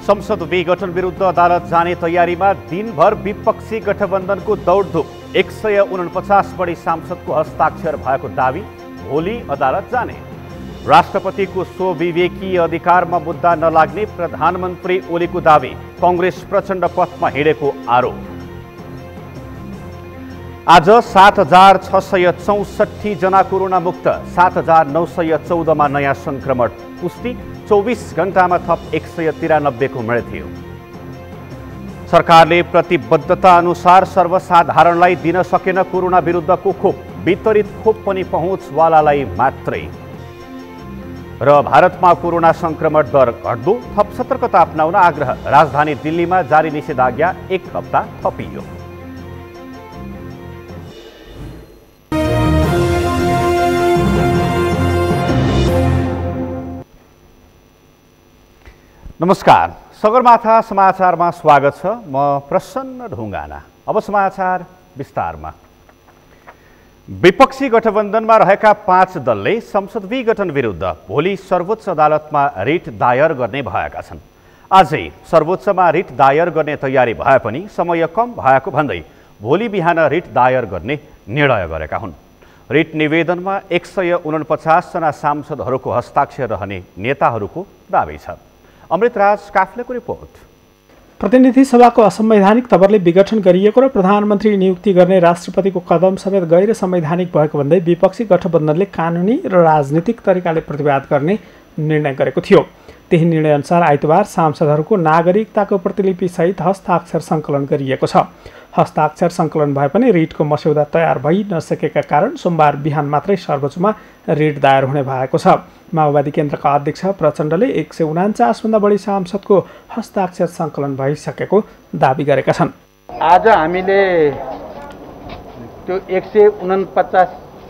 संसद विघटन विरुद्ध अदालत जाने तयारीमा दिनभर विपक्षी गठबन्धनको दौडधुप। 149 बढी सांसदको हस्ताक्षर भएको दावी। भोलि अदालत जाने। राष्ट्रपतिको स्वविवेकीय अधिकारमा मुद्दा नलाग्ने प्रधानमन्त्री ओलीको दावी। कांग्रेस प्रचण्ड पथमा हिँडेको आरोप। आज 7,664 जना कोरोना मुक्त, 7,914 मा नयाँ संक्रमण पुष्टि। 24 घण्टामा थप 193 को मृत्यु। सरकारले प्रतिबद्धता अनुसार सर्वसाधारणलाई दिन सकेन कोरोना विरुद्धको खोप। वितरित खोप पनि पहुँचवालालाई मात्रै। र भारतमा कोरोना संक्रमण दर घट्दो, थप सतर्कता अपनाउन आग्रह। राजधानी दिल्लीमा जारी निषेधाज्ञा 1 हप्ता थपियो। नमस्कार, सगरमाथा समाचारमा स्वागत छ। म प्रसन्न ढुङ्गाना। अब समाचार विस्तारमा। विपक्षी गठबन्धनमा रहेका 5 दलले संसद विघटन विरुद्ध भोलि सर्वोच्च अदालतमा रिट दायर गर्ने भएका छन्। आजै सर्वोच्चमा रिट दायर गर्ने तयारी भए पनि समय कम भएको भन्दै भोलि बिहान रिट दायर गर्ने निर्णय गरेका हुन्। रिट निवेदनमा 149 जना सांसदहरूको हस्ताक्षर रहने नेताहरूको दावी छ। अमृतराज काफ्लेको रिपोर्ट। प्रतिनिधि सभाको असंवैधानिक तवरले विघटन गरिएको र प्रधानमन्त्री नियुक्ति गर्ने राष्ट्रपतिको कदम समेत गैर संवैधानिक भएको भन्दै विपक्षी गठबन्धनले कानुनी र राजनीतिक तरिकाले प्रतिवाद गर्ने निर्णय गरेको थियो। त्यही निर्णयअनुसार आइतबार सांसदहरूको नागरिकताको प्रतिलिपि सहित हस्ताक्षर सङ्कलन गरिएको छ। हस्ताक्षर सङ्कलन भए पनि रिटको मस्यौदा तयार भइ नसकेका कारण सोमबार बिहान मात्रै सर्वोच्चमा रिट दायर हुने भएको छ। माओवादी केन्द्रका अध्यक्ष प्रचण्डले 149 भन्दा बढी सांसदको हस्ताक्षर सङ्कलन भइसकेको दावी गरेका छन्। आज हामीले त्यो 149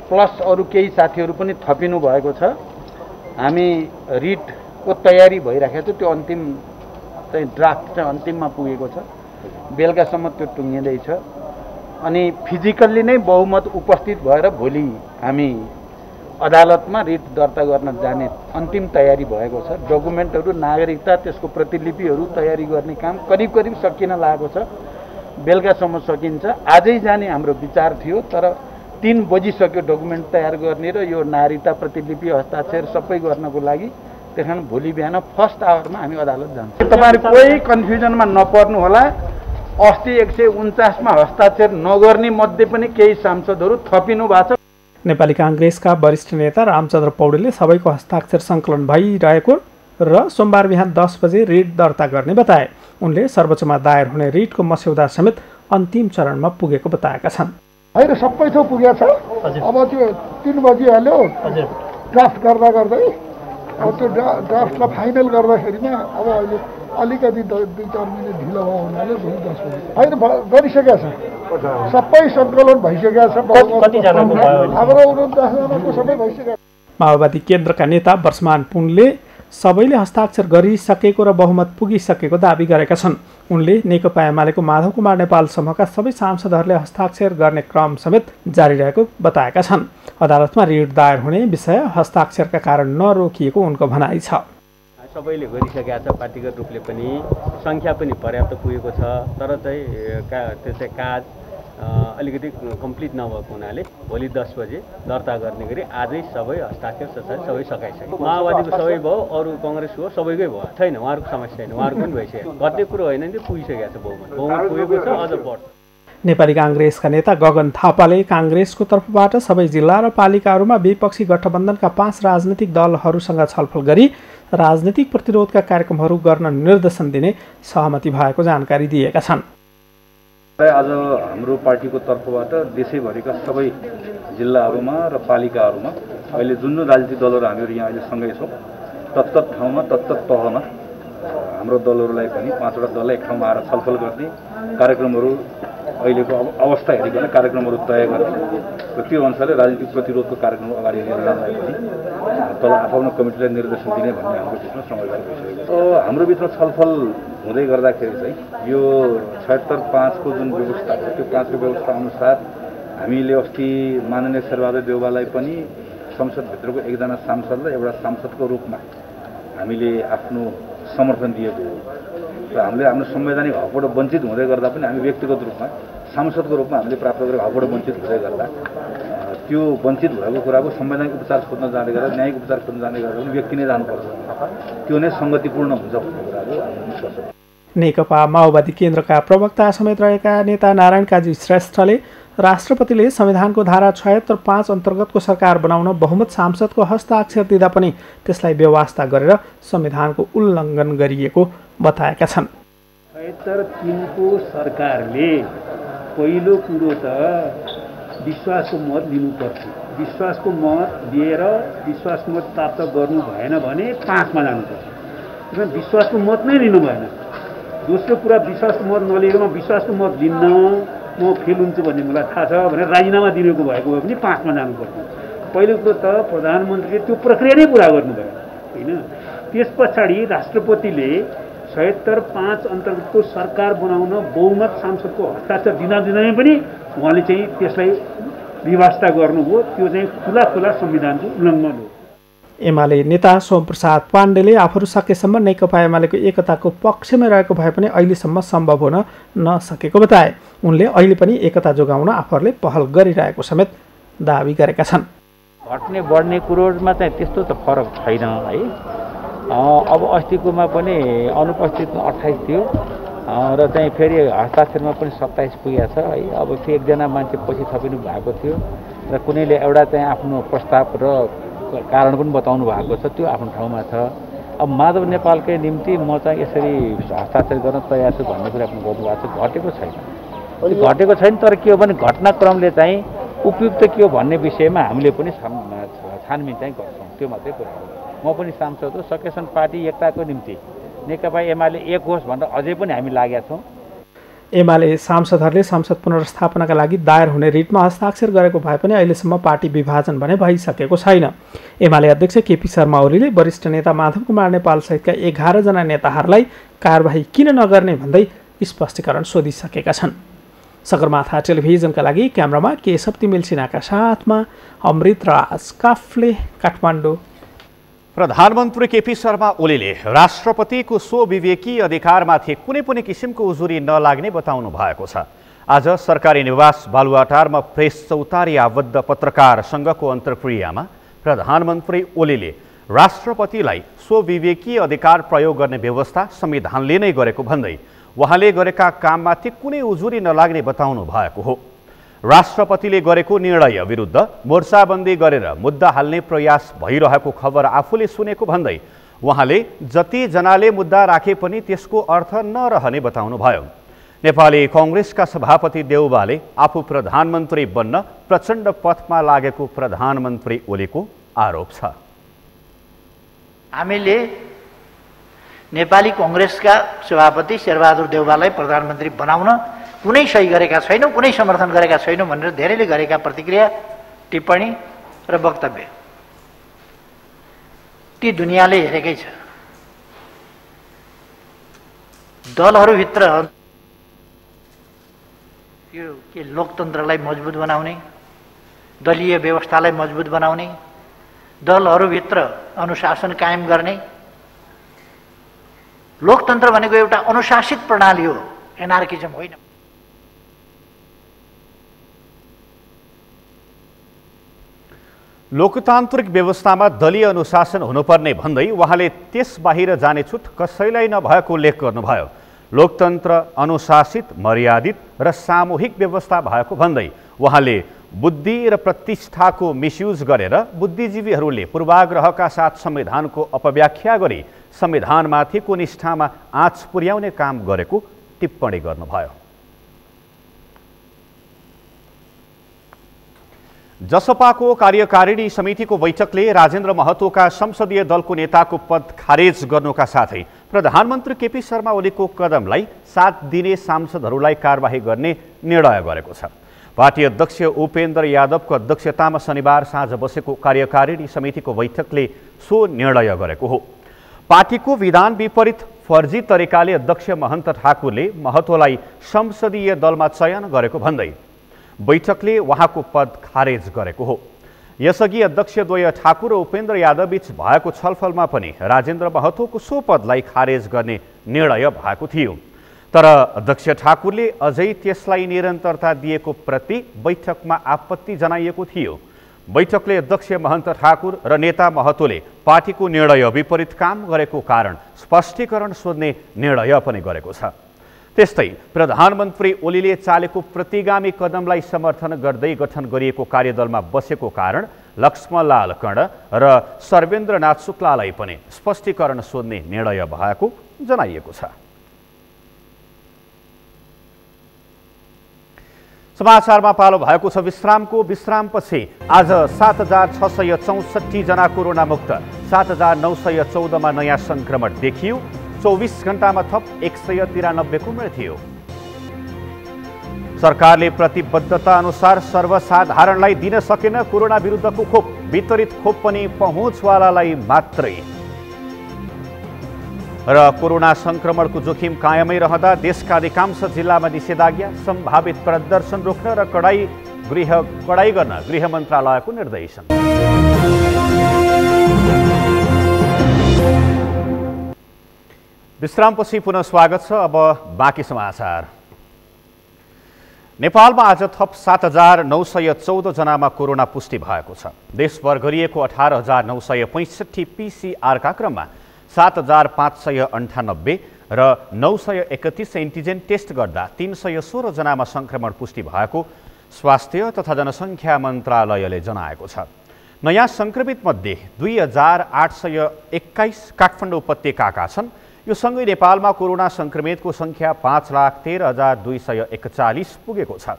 प्लस अरू केही साथीहरू पनि थपिनु भएको छ। हामी रिटको तयारी भइराखेको छ। त्यो अन्तिम चाहिँ ड्राफ्ट चाहिँ अन्तिममा पुगेको छ। बेलुकासम्म त्यो टुङ्गिँदैछ। अनि फिजिकल्ली नै बहुमत उपस्थित भएर भोलि हामी अदालतमा रिट दर्ता गर्न जाने अन्तिम तयारी भएको छ। डकुमेन्टहरू, नागरिकता, त्यसको प्रतिलिपिहरू तयारी गर्ने काम करिब करिब सकिन लागेको छ। बेलुकासम्म सकिन्छ। आजै जाने हाम्रो विचार थियो, तर 3 बजिसक्यो डकुमेन्ट तयार गर्ने र यो नागरिकता प्रतिलिपि हस्ताक्षर सबै गर्नको लागि। त्यस कारण भोलि बिहान फर्स्ट आवरमा हामी अदालत जान्छौँ। तपाईँहरू कोही कन्फ्युजनमा नपर्नु होला। अस्ति 149 मा हस्ताक्षर नगर्ने मध्ये पनि केही सांसदहरू थपिनु भएको छ। नेपाली कांग्रेसका वरिष्ठ नेता रामचन्द्र पौडेलले सबैको हस्ताक्षर सङ्कलन भइरहेको र सोमबार बिहान 10 बजे रिट दर्ता गर्ने बताए। उनले सर्वोच्चमा दायर हुने रिटको मस्यौदा समेत अन्तिम चरणमा पुगेको बताएका छन्। होइन, सबै थोक पुगेको छ। अब त्यो 3 बजिहाल्यो ड्राफ्ट गर्दै अब त्यो ड्राफ्टलाई फाइनल गर्दाखेरिमा अब अहिले अलिकति 2-4 मिनट ढिलो भयो हुनाले भोलि 10 बजी होइन गरिसकेको छ। सबै सङ्कलन भइसकेको छ। हाम्रो 49 जनाको सबै भइसकेको छ। माओवादी केन्द्रका नेता वर्षमान पुनले सबैले हस्ताक्षर गरिसकेको र बहुमत पुगिसकेको दावी गरेका छन्। उनले नेकपा एमालेको माधव कुमार नेपाल समूहका सबै सांसदहरूले हस्ताक्षर गर्ने क्रम समेत जारी रहेको बताएका छन्। अदालतमा रिट दायर हुने विषय हस्ताक्षरका कारण नरोकिएको उनको भनाइ छ। सबैले गरिसकेका छ। पार्टीगत रूपले पनि सङ्ख्या पनि पर्याप्त पुगेको छ। तर चाहिँ त्यो चाहिँ काज अलिकति कम्प्लिट नभएको हुनाले भोलि 10 बजे दर्ता गर्ने गरी आजै सबै हस्ताक्षर सबै सकाइसक्यो। माओवादीको सबै भयो, अरू कङ्ग्रेसको सबैकै भयो। छैन, उहाँहरूको समस्या छैन। उहाँहरूको पनि भइसक्यो। गर्दै कुरो होइन नि, पुगिसकेको छ। बहुमत पुगेको छ, अझ बढ्छ। नेपाली कांग्रेसका नेता गगन थापाले कांग्रेसको तर्फबाट सबै जिल्ला र पालिकाहरूमा विपक्षी गठबन्धनका 5 राजनीतिक दलहरूसँग छलफल गरी राजनीतिक प्रतिरोधका कार्यक्रमहरू गर्न निर्देशन दिने सहमति भएको जानकारी दिएका छन्। आज हाम्रो पार्टीको तर्फबाट देशैभरिका सबै जिल्लाहरूमा र पालिकाहरूमा अहिले जुन राजनीतिक दलहरू हामीहरू यहाँ अहिले सँगै छौँ, तत्त ठाउँमा तत्त तहमा हाम्रो दलहरूलाई पनि 5वटा दललाई एक ठाउँमा आएर छलफल गर्ने कार्यक्रमहरू अहिलेको अवस्था हेरिकन कार्यक्रमहरू तय गर्ने र त्यो अनुसारले राजनीतिक प्रतिरोधको कार्यक्रम अगाडि लिएर जाँदाखेरि पनि तल आफ्नो कमिटीलाई निर्देशन दिने भन्ने हाम्रो बिचमा समझदारी भइसकेको छ। हाम्रो बिचमा छलफल हुँदै गर्दाखेरि चाहिँ यो 76(5) को जुन व्यवस्था हो, त्यो 5 को व्यवस्था अनुसार हामीले अस्ति माननीय शेरबहादुर देउवालाई पनि संसदभित्रको एकजना सांसदलाई एउटा सांसदको रूपमा हामीले आफ्नो समर्थन दिएको हो र हामीले हाम्रो संवैधानिक हकबाट वञ्चित हुँदै गर्दा पनि हामी व्यक्तिगत रूपमा सांसदको रूपमा हामीले प्राप्त गरेको हकबाट वञ्चित हुँदै गर्दा त्यो वञ्चित भएको कुराको संवैधानिक उपचार खोज्न जाने गर्दा न्यायिक उपचार खोज्न जाने गर्दा पनि व्यक्ति नै जानुपर्छ, त्यो नै सङ्गतिपूर्ण हुन्छ भन्ने कुराको हामी विश्वास छ। नेकपा माओवादी केन्द्रका प्रवक्ता समेत रहेका नेता नारायण काजी श्रेष्ठले राष्ट्रपतिले संविधानको धारा 76(5) अन्तर्गतको सरकार बनाउन बहुमत सांसदको हस्ताक्षर दिँदा पनि त्यसलाई बेवास्ता गरेर संविधानको उल्लङ्घन गरिएको बताएका छन्। 76(3) को सरकारले पहिलो कुरो त विश्वासको मत लिनुपर्थ्यो। विश्वासको मत लिएर विश्वासको मत प्राप्त गर्नु भएन भने 5 मा जानुपर्छ। किन विश्वासको मत नै लिनु भएन। दोस्रो कुरा विश्वासको मत नलिएर म विश्वासको मत लिन्न, म फेल हुन्छु भन्ने मलाई थाहा छ भनेर राजीनामा दिएको भएको भए पनि 5 मा जानुपर्थ्यो। पहिलो कुरो त प्रधानमन्त्रीले त्यो प्रक्रिया नै पुरा गर्नुभयो होइन। त्यस पछाडि राष्ट्रपतिले 76(5) अन्तर्गतको सरकार बनाउन बहुमत सांसदको हस्ताक्षर दिँदै पनि उहाँले चाहिँ त्यसलाई व्यवस्था गर्नुभयो। त्यो चाहिँ खुला संविधानको उल्लङ्घन हो। एमाले नेता सोमप्रसाद पाण्डेले आफूहरू सकेसम्म नेकपा एमालेको एकताको पक्षमै रहेको भए पनि अहिलेसम्म सम्भव हुन नसकेको बताए। उनले अहिले पनि एकता जोगाउन आफूहरूले पहल गरिरहेको समेत दावी गरेका छन्। घट्ने बढ्ने कुरोमा चाहिँ त्यस्तो त फरक छैन है। अब अस्तिकोमा पनि अनुपस्थित 28 थियो र चाहिँ फेरि हस्ताक्षरमा पनि 27 पुगेको छ है। अब फेरि एकजना मान्छे पछि थपिनु भएको थियो र कुनैले एउटा चाहिँ आफ्नो प्रस्ताव र कारण पनि बताउनु भएको छ, त्यो आफ्नो ठाउँमा छ। अब माधव नेपालकै निम्ति म चाहिँ यसरी हस्ताक्षर गर्न तयार छु भन्ने कुरा पनि गर्नुभएको छ। घटेको छैन, घटेको छैन। तर के हो भने घटनाक्रमले चाहिँ उपयुक्त के हो भन्ने विषयमा हामीले पनि छानबिन चाहिँ गर्छौँ, त्यो मात्रै कुरा हो। म पनि सांसद हो, सकेसम्म पार्टी एकताको निम्ति नेकपा एमाले एक होस् भनेर अझै पनि हामी लागेका छौँ। एमाले सांसदहरूले संसद पुनर्स्थापनाका लागि दायर हुने रिटमा हस्ताक्षर गरेको भए पनि अहिलेसम्म पार्टी विभाजन भने भइसकेको छैन। एमाले अध्यक्ष केपी शर्मा ओलीले वरिष्ठ नेता माधव कुमार नेपाल सहितका 11 जना नेताहरूलाई कारबाही किन नगर्ने भन्दै स्पष्टीकरण सोधिसकेका छन्। सगरमाथा टेलिभिजनका लागि क्यामेरामा केशव तिमिल सिन्हाका साथमा अमृत राज काफले, काठमाडौँ। प्रधानमन्त्री केपी शर्मा ओलीले राष्ट्रपतिको स्वविवेकी अधिकारमाथि कुनै पनि किसिमको उजुरी नलाग्ने बताउनु भएको छ। आज सरकारी निवास बालुवाटारमा प्रेस चौतारी आबद्ध पत्रकार सङ्घको अन्तर्क्रियामा प्रधानमन्त्री ओलीले राष्ट्रपतिलाई स्वविवेकी अधिकार प्रयोग गर्ने व्यवस्था संविधानले नै गरेको भन्दै उहाँले गरेका काममाथि कुनै उजुरी नलाग्ने बताउनु भएको हो। राष्ट्रपतिले गरेको निर्णय विरुद्ध मोर्चाबन्दी गरेर मुद्दा हाल्ने प्रयास भइरहेको खबर आफूले सुनेको भन्दै उहाँले जतिजनाले मुद्दा राखे पनि त्यसको अर्थ नरहने बताउनुभयो। नेपाली कङ्ग्रेसका सभापति देउबाले आफू प्रधानमन्त्री बन्न प्रचण्ड पथमा लागेको प्रधानमन्त्री ओलीको आरोप छ। हामीले नेपाली कङ्ग्रेसका सभापति शेरबहादुर देउवालाई प्रधानमन्त्री बनाउन कुनै सही गरेका छैनौँ, कुनै समर्थन गरेका छैनौँ भनेर धेरैले गरेका प्रतिक्रिया, टिप्पणी र वक्तव्य ती दुनियाँले हेरेकै छ। दलहरूभित्र यो के लोकतन्त्रलाई मजबुत बनाउने, दलीय व्यवस्थालाई मजबुत बनाउने, दलहरूभित्र अनुशासन कायम गर्ने। लोकतन्त्र भनेको एउटा अनुशासित प्रणाली हो, एनार्किजम होइन। लोकतान्त्रिक व्यवस्थामा दलीय अनुशासन हुनुपर्ने भन्दै उहाँले त्यस बाहिर जाने छुट कसैलाई नभएको उल्लेख गर्नुभयो। लोकतन्त्र अनुशासित, मर्यादित र सामूहिक व्यवस्था भएको भन्दै उहाँले बुद्धि र प्रतिष्ठाको मिसयुज गरेर बुद्धिजीवीहरूले पूर्वाग्रहका साथ संविधानको अपव्याख्या गरी संविधानमाथिको निष्ठामा आँच पुर्याउने काम गरेको टिप्पणी गर्नुभयो। जसपाको कार्यकारिणी समितिको बैठकले राजेन्द्र महतोका संसदीय दलको नेताको पद खारेज गर्नुका साथै प्रधानमन्त्री केपी शर्मा ओलीको कदमलाई 7 दिने सांसदहरूलाई कारबाही गर्ने निर्णय गरेको छ। पार्टी अध्यक्ष उपेन्द्र यादवको अध्यक्षतामा शनिबार साँझ बसेको कार्यकारिणी समितिको बैठकले सो निर्णय गरेको हो। पार्टीको विधान विपरीत फर्जी तरिकाले अध्यक्ष महन्त ठाकुरले महतोलाई संसदीय दलमा चयन गरेको भन्दै बैठकले उहाँको पद खारेज गरेको हो। यसअघि अध्यक्षद्वय ठाकुर र उपेन्द्र यादवबीच भएको छलफलमा पनि राजेन्द्र महतोको सो पदलाई खारेज गर्ने निर्णय भएको थियो। तर अध्यक्ष ठाकुरले अझै त्यसलाई निरन्तरता दिएको प्रति बैठकमा आपत्ति जनाइएको थियो। बैठकले अध्यक्ष महन्त ठाकुर र नेता महतोले पार्टीको निर्णय विपरीत काम गरेको कारण स्पष्टीकरण सोध्ने निर्णय पनि गरेको छ। त्यस्तै प्रधानमन्त्री ओलीले चालेको प्रतिगामी कदमलाई समर्थन गर्दै गठन गरिएको कार्यदलमा बसेको कारण लक्ष्मणलाल कर्ण र सर्वेन्द्रनाथ शुक्लालाई पनि स्पष्टीकरण सोध्ने निर्णय भएको जनाइएको छ। समाचारमा पालो भएको छ विश्रामको। विश्रामपछि आज 7,664 जना कोरोना मुक्त, 7,914 नयाँ संक्रमण देखियो। 24 घण्टामा थप 193 को मृत्यु। सरकारले प्रतिबद्धता अनुसार सर्वसाधारणलाई दिन सकेन कोरोना विरुद्धको खोप, वितरित खोप पनि पहुँचवालालाई मात्रै। र कोरोना संक्रमणको जोखिम कायमै रहँदा देशका अधिकांश जिल्लामा निषेधाज्ञा, सम्भावित प्रदर्शन रोक्न र कडाई गर्न गृह मन्त्रालयको निर्देशन। विश्रामपछि पुनः स्वागत छ। अब बाँकी समाचार। नेपालमा आज थप 7,914 जनामा कोरोना पुष्टि भएको छ। देशभर गरिएको 18,965 पीसीआरका क्रममा 7,598 र 931 एन्टिजेन टेस्ट गर्दा 316 जनामा संक्रमण पुष्टि भएको स्वास्थ्य तथा जनसङ्ख्या मन्त्रालयले जनाएको छ। नयाँ संक्रमित मध्ये 2,821 काठमाडौँ उपत्यकाका छन्। यो सँगै नेपालमा कोरोना संक्रमितको संख्या 5,13,241 पुगेको छ।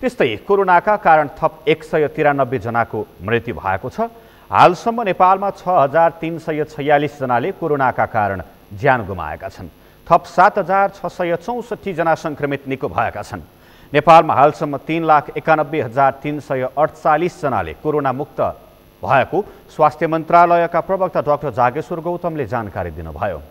त्यस्तै कोरोनाका कारण थप 193 जनाको मृत्यु भएको छ। हालसम्म नेपालमा 6,346 जनाले कोरोनाका कारण ज्यान गुमाएका छन्। थप 7,664 जना संक्रमित निको भएका छन्। नेपालमा हालसम्म 3,91,348 जनाले कोरोना मुक्त भएको स्वास्थ्य मन्त्रालयका प्रवक्ता डाक्टर जागेश्वर गौतमले जानकारी दिनुभयो।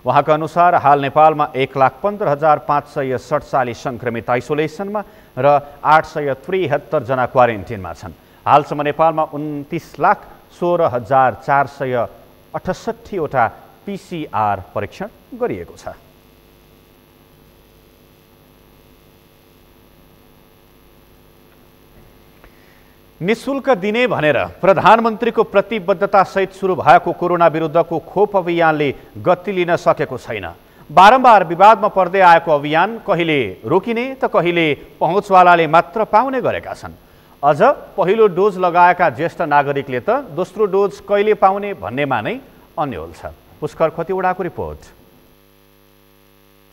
उहाँका अनुसार हाल नेपालमा 1,15,547 संक्रमित आइसोलेसनमा र 873 जना क्वारेन्टिनमा छन्। हालसम्म नेपालमा 29,16,468 वटा पीसीआर परीक्षण गरिएको छ। निःशुल्क दिने भनेर प्रधानमन्त्रीको प्रतिबद्धतासहित सुरु भएको कोरोना विरुद्धको खोप अभियानले गति लिन सकेको छैन। बारम्बार विवादमा पर्दै आएको अभियान कहिले रोकिने त कहिले पहुँचवालाले मात्र पाउने गरेका छन्। अझ पहिलो डोज लगाएका ज्येष्ठ नागरिकले त दोस्रो डोज कहिले पाउने भन्नेमा नै अन्यल छ। पुष्कर खतिवडाको रिपोर्ट।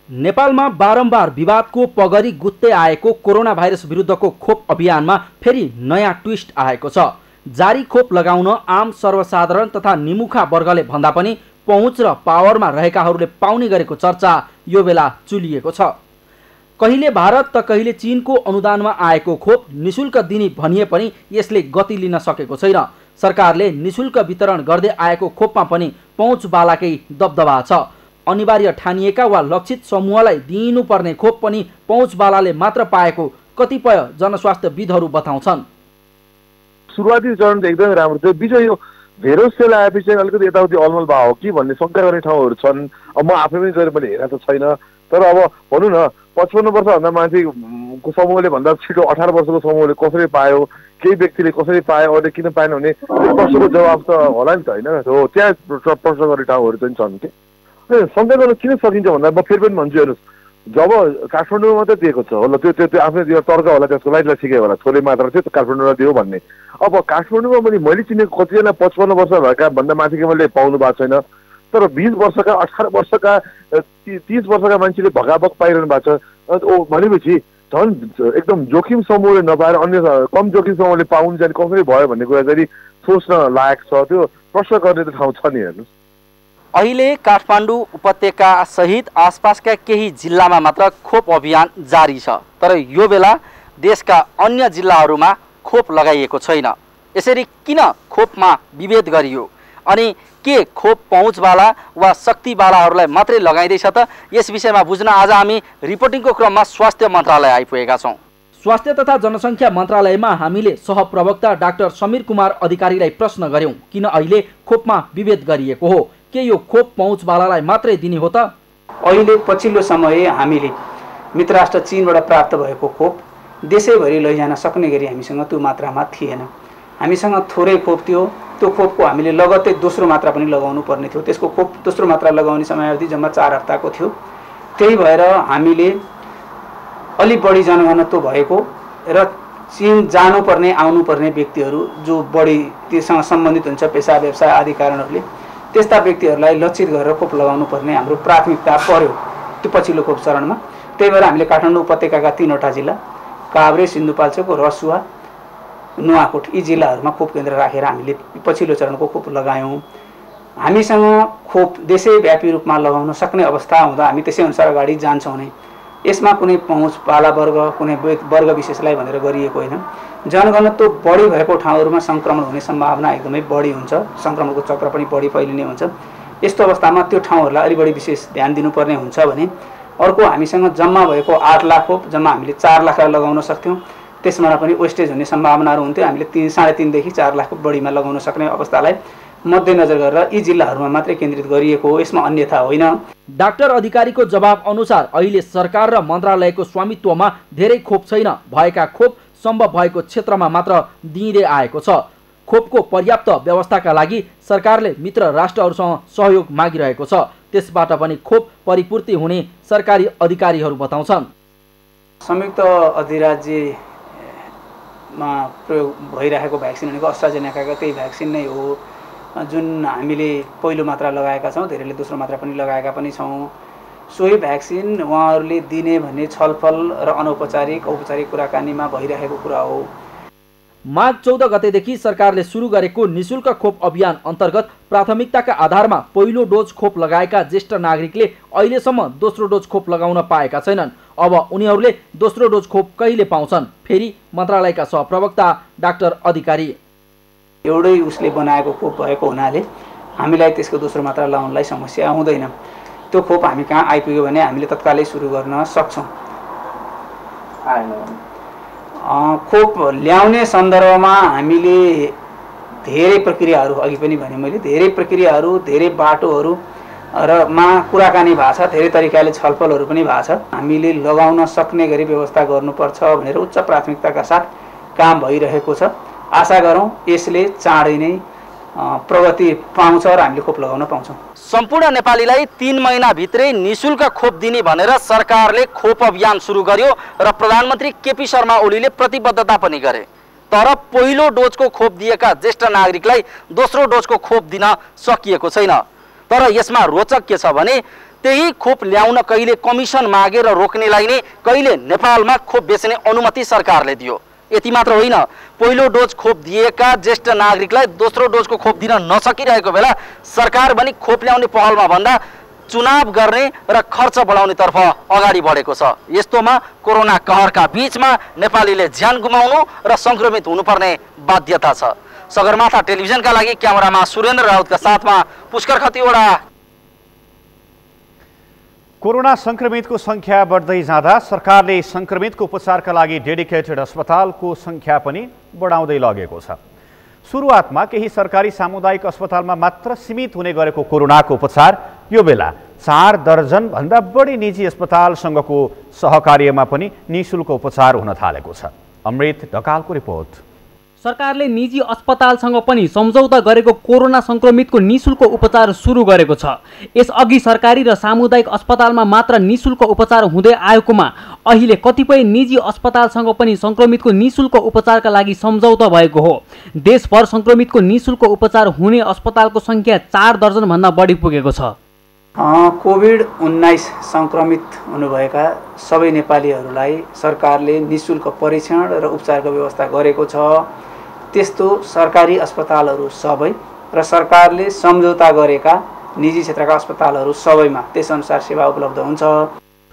नेपालमा बारम्बार विवादको पगरी गुत्दै आएको कोरोना भाइरस विरुद्धको खोप अभियानमा फेरि नयाँ ट्विस्ट आएको छ। जारी खोप लगाउन आम सर्वसाधारण तथा निमुखा वर्गले भन्दा पनि पहुँच र पावरमा रहेकाहरूले पाउने गरेको चर्चा यो बेला चुलिएको छ। कहिले भारत त कहिले चीनको अनुदानमा आएको खोप निशुल्क दिने भनिए पनि यसले गति लिन सकेको छैन। सरकारले निशुल्क वितरण गर्दै आएको खोपमा पनि पहुँचवालाकै दबदबा छ। अनिवार्य ठानिएका वा लक्षित समूहलाई दिइनुपर्ने खोप पनि पहुँचवालाले मात्र पाएको कतिपय जनस्वास्थ्यविदहरू बताउँछन्। सुरुवाती चरण त एकदमै राम्रो थियो। बिचमा यो भेरोस सेल आएपछि अलिकति यताउति अलमल भयो हो कि भन्ने शङ्का गर्ने ठाउँहरू छन्। अब म आफै पनि गएर मैले हेरेको त छैन। तर अब भनौँ न 55 वर्षभन्दा मान्छेको समूहले भन्दा छिटो 18 वर्षको समूहले कसरी पायो, केही व्यक्तिले कसरी पायो, अरूले किन पाएन भने प्रश्नको जवाब त होला नि त होइन। हो त्यहाँ प्रश्न गर्ने ठाउँहरू चाहिँ छन् कि शङ्का गर्न किन सकिन्छ भन्दा म फेरि पनि भन्छु हेर्नुहोस्, जब काठमाडौँमा मात्रै दिएको छ होला त्यो आफ्नो तर्क होला, त्यसको लाइटलाई ठिकै होला, थोरै मात्रा थियो काठमाडौँमा दियो भन्ने। अब काठमाडौँमा पनि मैले चिनेको कतिजना 55 वर्ष भएका भन्दा माथिको मैले पाउनु भएको छैन। तर 20 वर्षका 18 वर्षका 30 वर्षका मान्छेले भगाभग पाइरहनु भएको छ। भनेपछि झन् एकदम जोखिम समूहले नपाएर अन्य कम जोखिम समूहले पाउनु चाहिँ कसरी भयो भन्ने कुरा चाहिँ सोच्न लायक छ। त्यो प्रश्न गर्ने त ठाउँ छ नि। हेर्नुहोस्, अहिले काठमाडौँ उपत्यका सहित आसपासका केही जिल्लामा मात्र खोप अभियान जारी छ। तर यो बेला देशका अन्य जिल्लाहरूमा खोप लगाइएको छैन। यसरी किन खोपमा विभेद गरियो अनि के खोप पहुँचवाला वा शक्तिवालाहरूलाई मात्रै लगाइँदैछ त? यस विषयमा बुझ्न आज हामी रिपोर्टिङको क्रममा स्वास्थ्य मन्त्रालय आइपुगेका छौँ। स्वास्थ्य तथा जनसङ्ख्या मन्त्रालयमा हामीले सहप्रवक्ता डाक्टर समीर कुमार अधिकारीलाई प्रश्न गर्यौं, किन अहिले खोपमा विभेद गरिएको हो? के यो खोप पहुँचवालालाई मात्रै दिने हो त? अहिले पछिल्लो समय हामीले मित्र राष्ट्र चीनबाट प्राप्त भएको खोप देशैभरि लैजान सक्ने गरी हामीसँग त्यो मात्रामा थिएन। हामीसँग थोरै खोप थियो। त्यो खोपको हामीले लगत्तै दोस्रो मात्रा पनि लगाउनु पर्ने थियो। त्यसको खोप दोस्रो मात्रा लगाउने समयावधि जम्मा 4 हप्ताको थियो। त्यही भएर हामीले अलि बढी जनघनत्व भएको र चीन जानुपर्ने आउनुपर्ने व्यक्तिहरू जो बढी त्यससँग सम्बन्धित हुन्छ, पेसा व्यवसाय आदि कारणहरूले, त्यस्ता व्यक्तिहरूलाई लक्षित गरेर खोप लगाउनु पर्ने हाम्रो प्राथमिकता पर्यो त्यो पछिल्लो खोप चरणमा। त्यही भएर हामीले काठमाडौँ उपत्यकाका 3वटा जिल्ला काभ्रे, सिन्धुपाल्चोक, रसुवा, नुवाकोट यी जिल्लाहरूमा खोप केन्द्र राखेर हामीले पछिल्लो चरणको खोप लगायौँ। हामीसँग खोप देशैव्यापी रूपमा लगाउन सक्ने अवस्था हुँदा हामी त्यसै अनुसार अगाडि जान्छौँ नै। यसमा कुनै पहुँचवाला वर्ग, कुनै वर्ग विशेषलाई भनेर गरिएको होइन। जनघनत्व बढी भएको ठाउँहरूमा सङ्क्रमण हुने सम्भावना एकदमै बढी हुन्छ, सङ्क्रमणको चक्र पनि बढी फैलिने हुन्छ। यस्तो अवस्थामा त्यो ठाउँहरूलाई अलि बढी विशेष ध्यान दिनुपर्ने हुन्छ भने अर्को हामीसँग जम्मा भएको 8 लाख खोप जम्मा हामीले 4 लाखलाई लगाउन सक्थ्यौँ। त्यसबाट पनि वेस्टेज हुने सम्भावनाहरू हुन्थ्यो। हामीले 3.5 देखि 4 लाख बढीमा लगाउन सक्ने अवस्थालाई मध्यनजर गरेर यी जिल्लाहरूमा मात्रै केन्द्रित गरिएको हो, यसमा अन्यथा होइन। डाक्टर अधिकारीको जवाब अनुसार अहिले सरकार र मन्त्रालयको स्वामित्वमा धेरै खोप छैन। भएका खोप सम्भव भएको क्षेत्रमा मात्र दिइँदै आएको छ। खोपको पर्याप्त व्यवस्थाका लागि सरकारले मित्र राष्ट्रहरूसँग सहयोग मागिरहेको छ। त्यसबाट पनि खोप परिपूर्ति हुने सरकारी अधिकारीहरू बताउँछन्। संयुक्त अधिराज्यमा प्रयोग भइरहेको भ्याक्सिन भनेको अस्ट्राजेनेकाको त्यही भ्याक्सिन नै हो, जुन हामीले पहिलो मात्रा लगाएका छौँ। धेरैले दोस्रो मात्रा पनि लगाएका पनि छौँ। सोही भ्याक्सिन उहाँहरूले दिने भन्ने छलफल र अनौपचारिक औपचारिक कुराकानीमा भइरहेको कुरा हो। माघ 14 गतेदेखि सरकारले सुरु गरेको निशुल्क खोप अभियान अन्तर्गत प्राथमिकताका आधारमा पहिलो डोज खोप लगाएका ज्येष्ठ नागरिकले अहिलेसम्म दोस्रो डोज खोप लगाउन पाएका छैनन्। अब उनीहरूले दोस्रो डोज खोप कहिले पाउँछन्? फेरि मन्त्रालयका सहप्रवक्ता डाक्टर अधिकारी, एउटै उसले बनाएको खोप भएको हुनाले हामीलाई त्यसको दोस्रो मात्रा लगाउनलाई समस्या हुँदैन। त्यो खोप हामी कहाँ आइपुग्यो भने हामीले तत्कालै सुरु गर्न सक्छौँ। खोप ल्याउने सन्दर्भमा हामीले धेरै प्रक्रियाहरू, अघि पनि भने मैले, धेरै प्रक्रियाहरू, धेरै बाटोहरू र मा कुराकानी भएको छ, धेरै तरिकाले छलफलहरू पनि भएको छ। हामीले लगाउन सक्ने गरी व्यवस्था गर्नुपर्छ भनेर उच्च प्राथमिकताका साथ काम भइरहेको छ। आशा गरौँ यसले चाँडै नै प्रगति पाउँछ र हामीले खोप लगाउन पाउँछौँ। सम्पूर्ण नेपालीलाई 3 महिनाभित्रै निशुल्क खोप दिने भनेर सरकारले खोप अभियान सुरु गर्यो र प्रधानमन्त्री केपी शर्मा ओलीले प्रतिबद्धता पनि गरे। तर पहिलो डोजको खोप दिएका ज्येष्ठ नागरिकलाई दोस्रो डोजको खोप दिन सकिएको छैन। तर यसमा रोचक के छ भने त्यही खोप ल्याउन कहिले कमिसन मागेर रोक्नेलाई नै कहिले नेपालमा खोप बेच्ने अनुमति सरकारले दियो। यति मात्र होइन, पहिलो डोज खोप दिएका ज्येष्ठ नागरिकलाई दोस्रो डोजको खोप दिन नसकिरहेको बेला सरकार पनि खोप ल्याउने पहलमा भन्दा चुनाव गर्ने र खर्च बढाउनेतर्फ अगाडि बढेको छ। यस्तोमा कोरोना कहरका बीचमा नेपालीले ज्यान गुमाउनु र सङ्क्रमित हुनुपर्ने बाध्यता छ। सगरमाथा टेलिभिजनका लागि क्यामेरामा सुरेन्द्र राउतका साथमा पुष्कर खतिवडा। कोरोना संक्रमितको संख्या बढ्दै जाँदा सरकारले संक्रमितको उपचारका लागि डेडिकेटेड अस्पतालको संख्या पनि बढाउँदै लगेको छ। सुरुवातमा केही सरकारी सामुदायिक अस्पतालमा मात्र सीमित हुने गरेको कोरोनाको उपचार यो बेला 4 दर्जन भन्दा बढी निजी अस्पतालसँगको सहकार्यमा पनि निःशुल्क उपचार हुन थालेको छ। अमृत ढकालको रिपोर्ट। सरकारले निजी अस्पतालसँग पनि सम्झौता गरेको कोरोना संक्रमितको निःशुल्क उपचार सुरु गरेको छ। यसअघि सरकारी र सामुदायिक अस्पतालमा मात्र निःशुल्क उपचार हुँदै आएकोमा अहिले कतिपय निजी अस्पतालसँग पनि संक्रमितको निःशुल्क उपचारका लागि सम्झौता भएको हो। देशभर संक्रमितको निःशुल्क उपचार हुने अस्पतालको संख्या 4 दर्जन भन्दा बढी पुगेको छ। कोभिड-19 संक्रमित हुनुभएका सबै नेपालीहरूलाई सरकारले निःशुल्क परीक्षण र उपचारको व्यवस्था गरेको छ। त्यस्तो सरकारी अस्पतालहरू सबै र सरकारले सम्झौता गरेका निजी क्षेत्रका अस्पतालहरू सबैमा त्यसअनुसार सेवा उपलब्ध हुन्छ।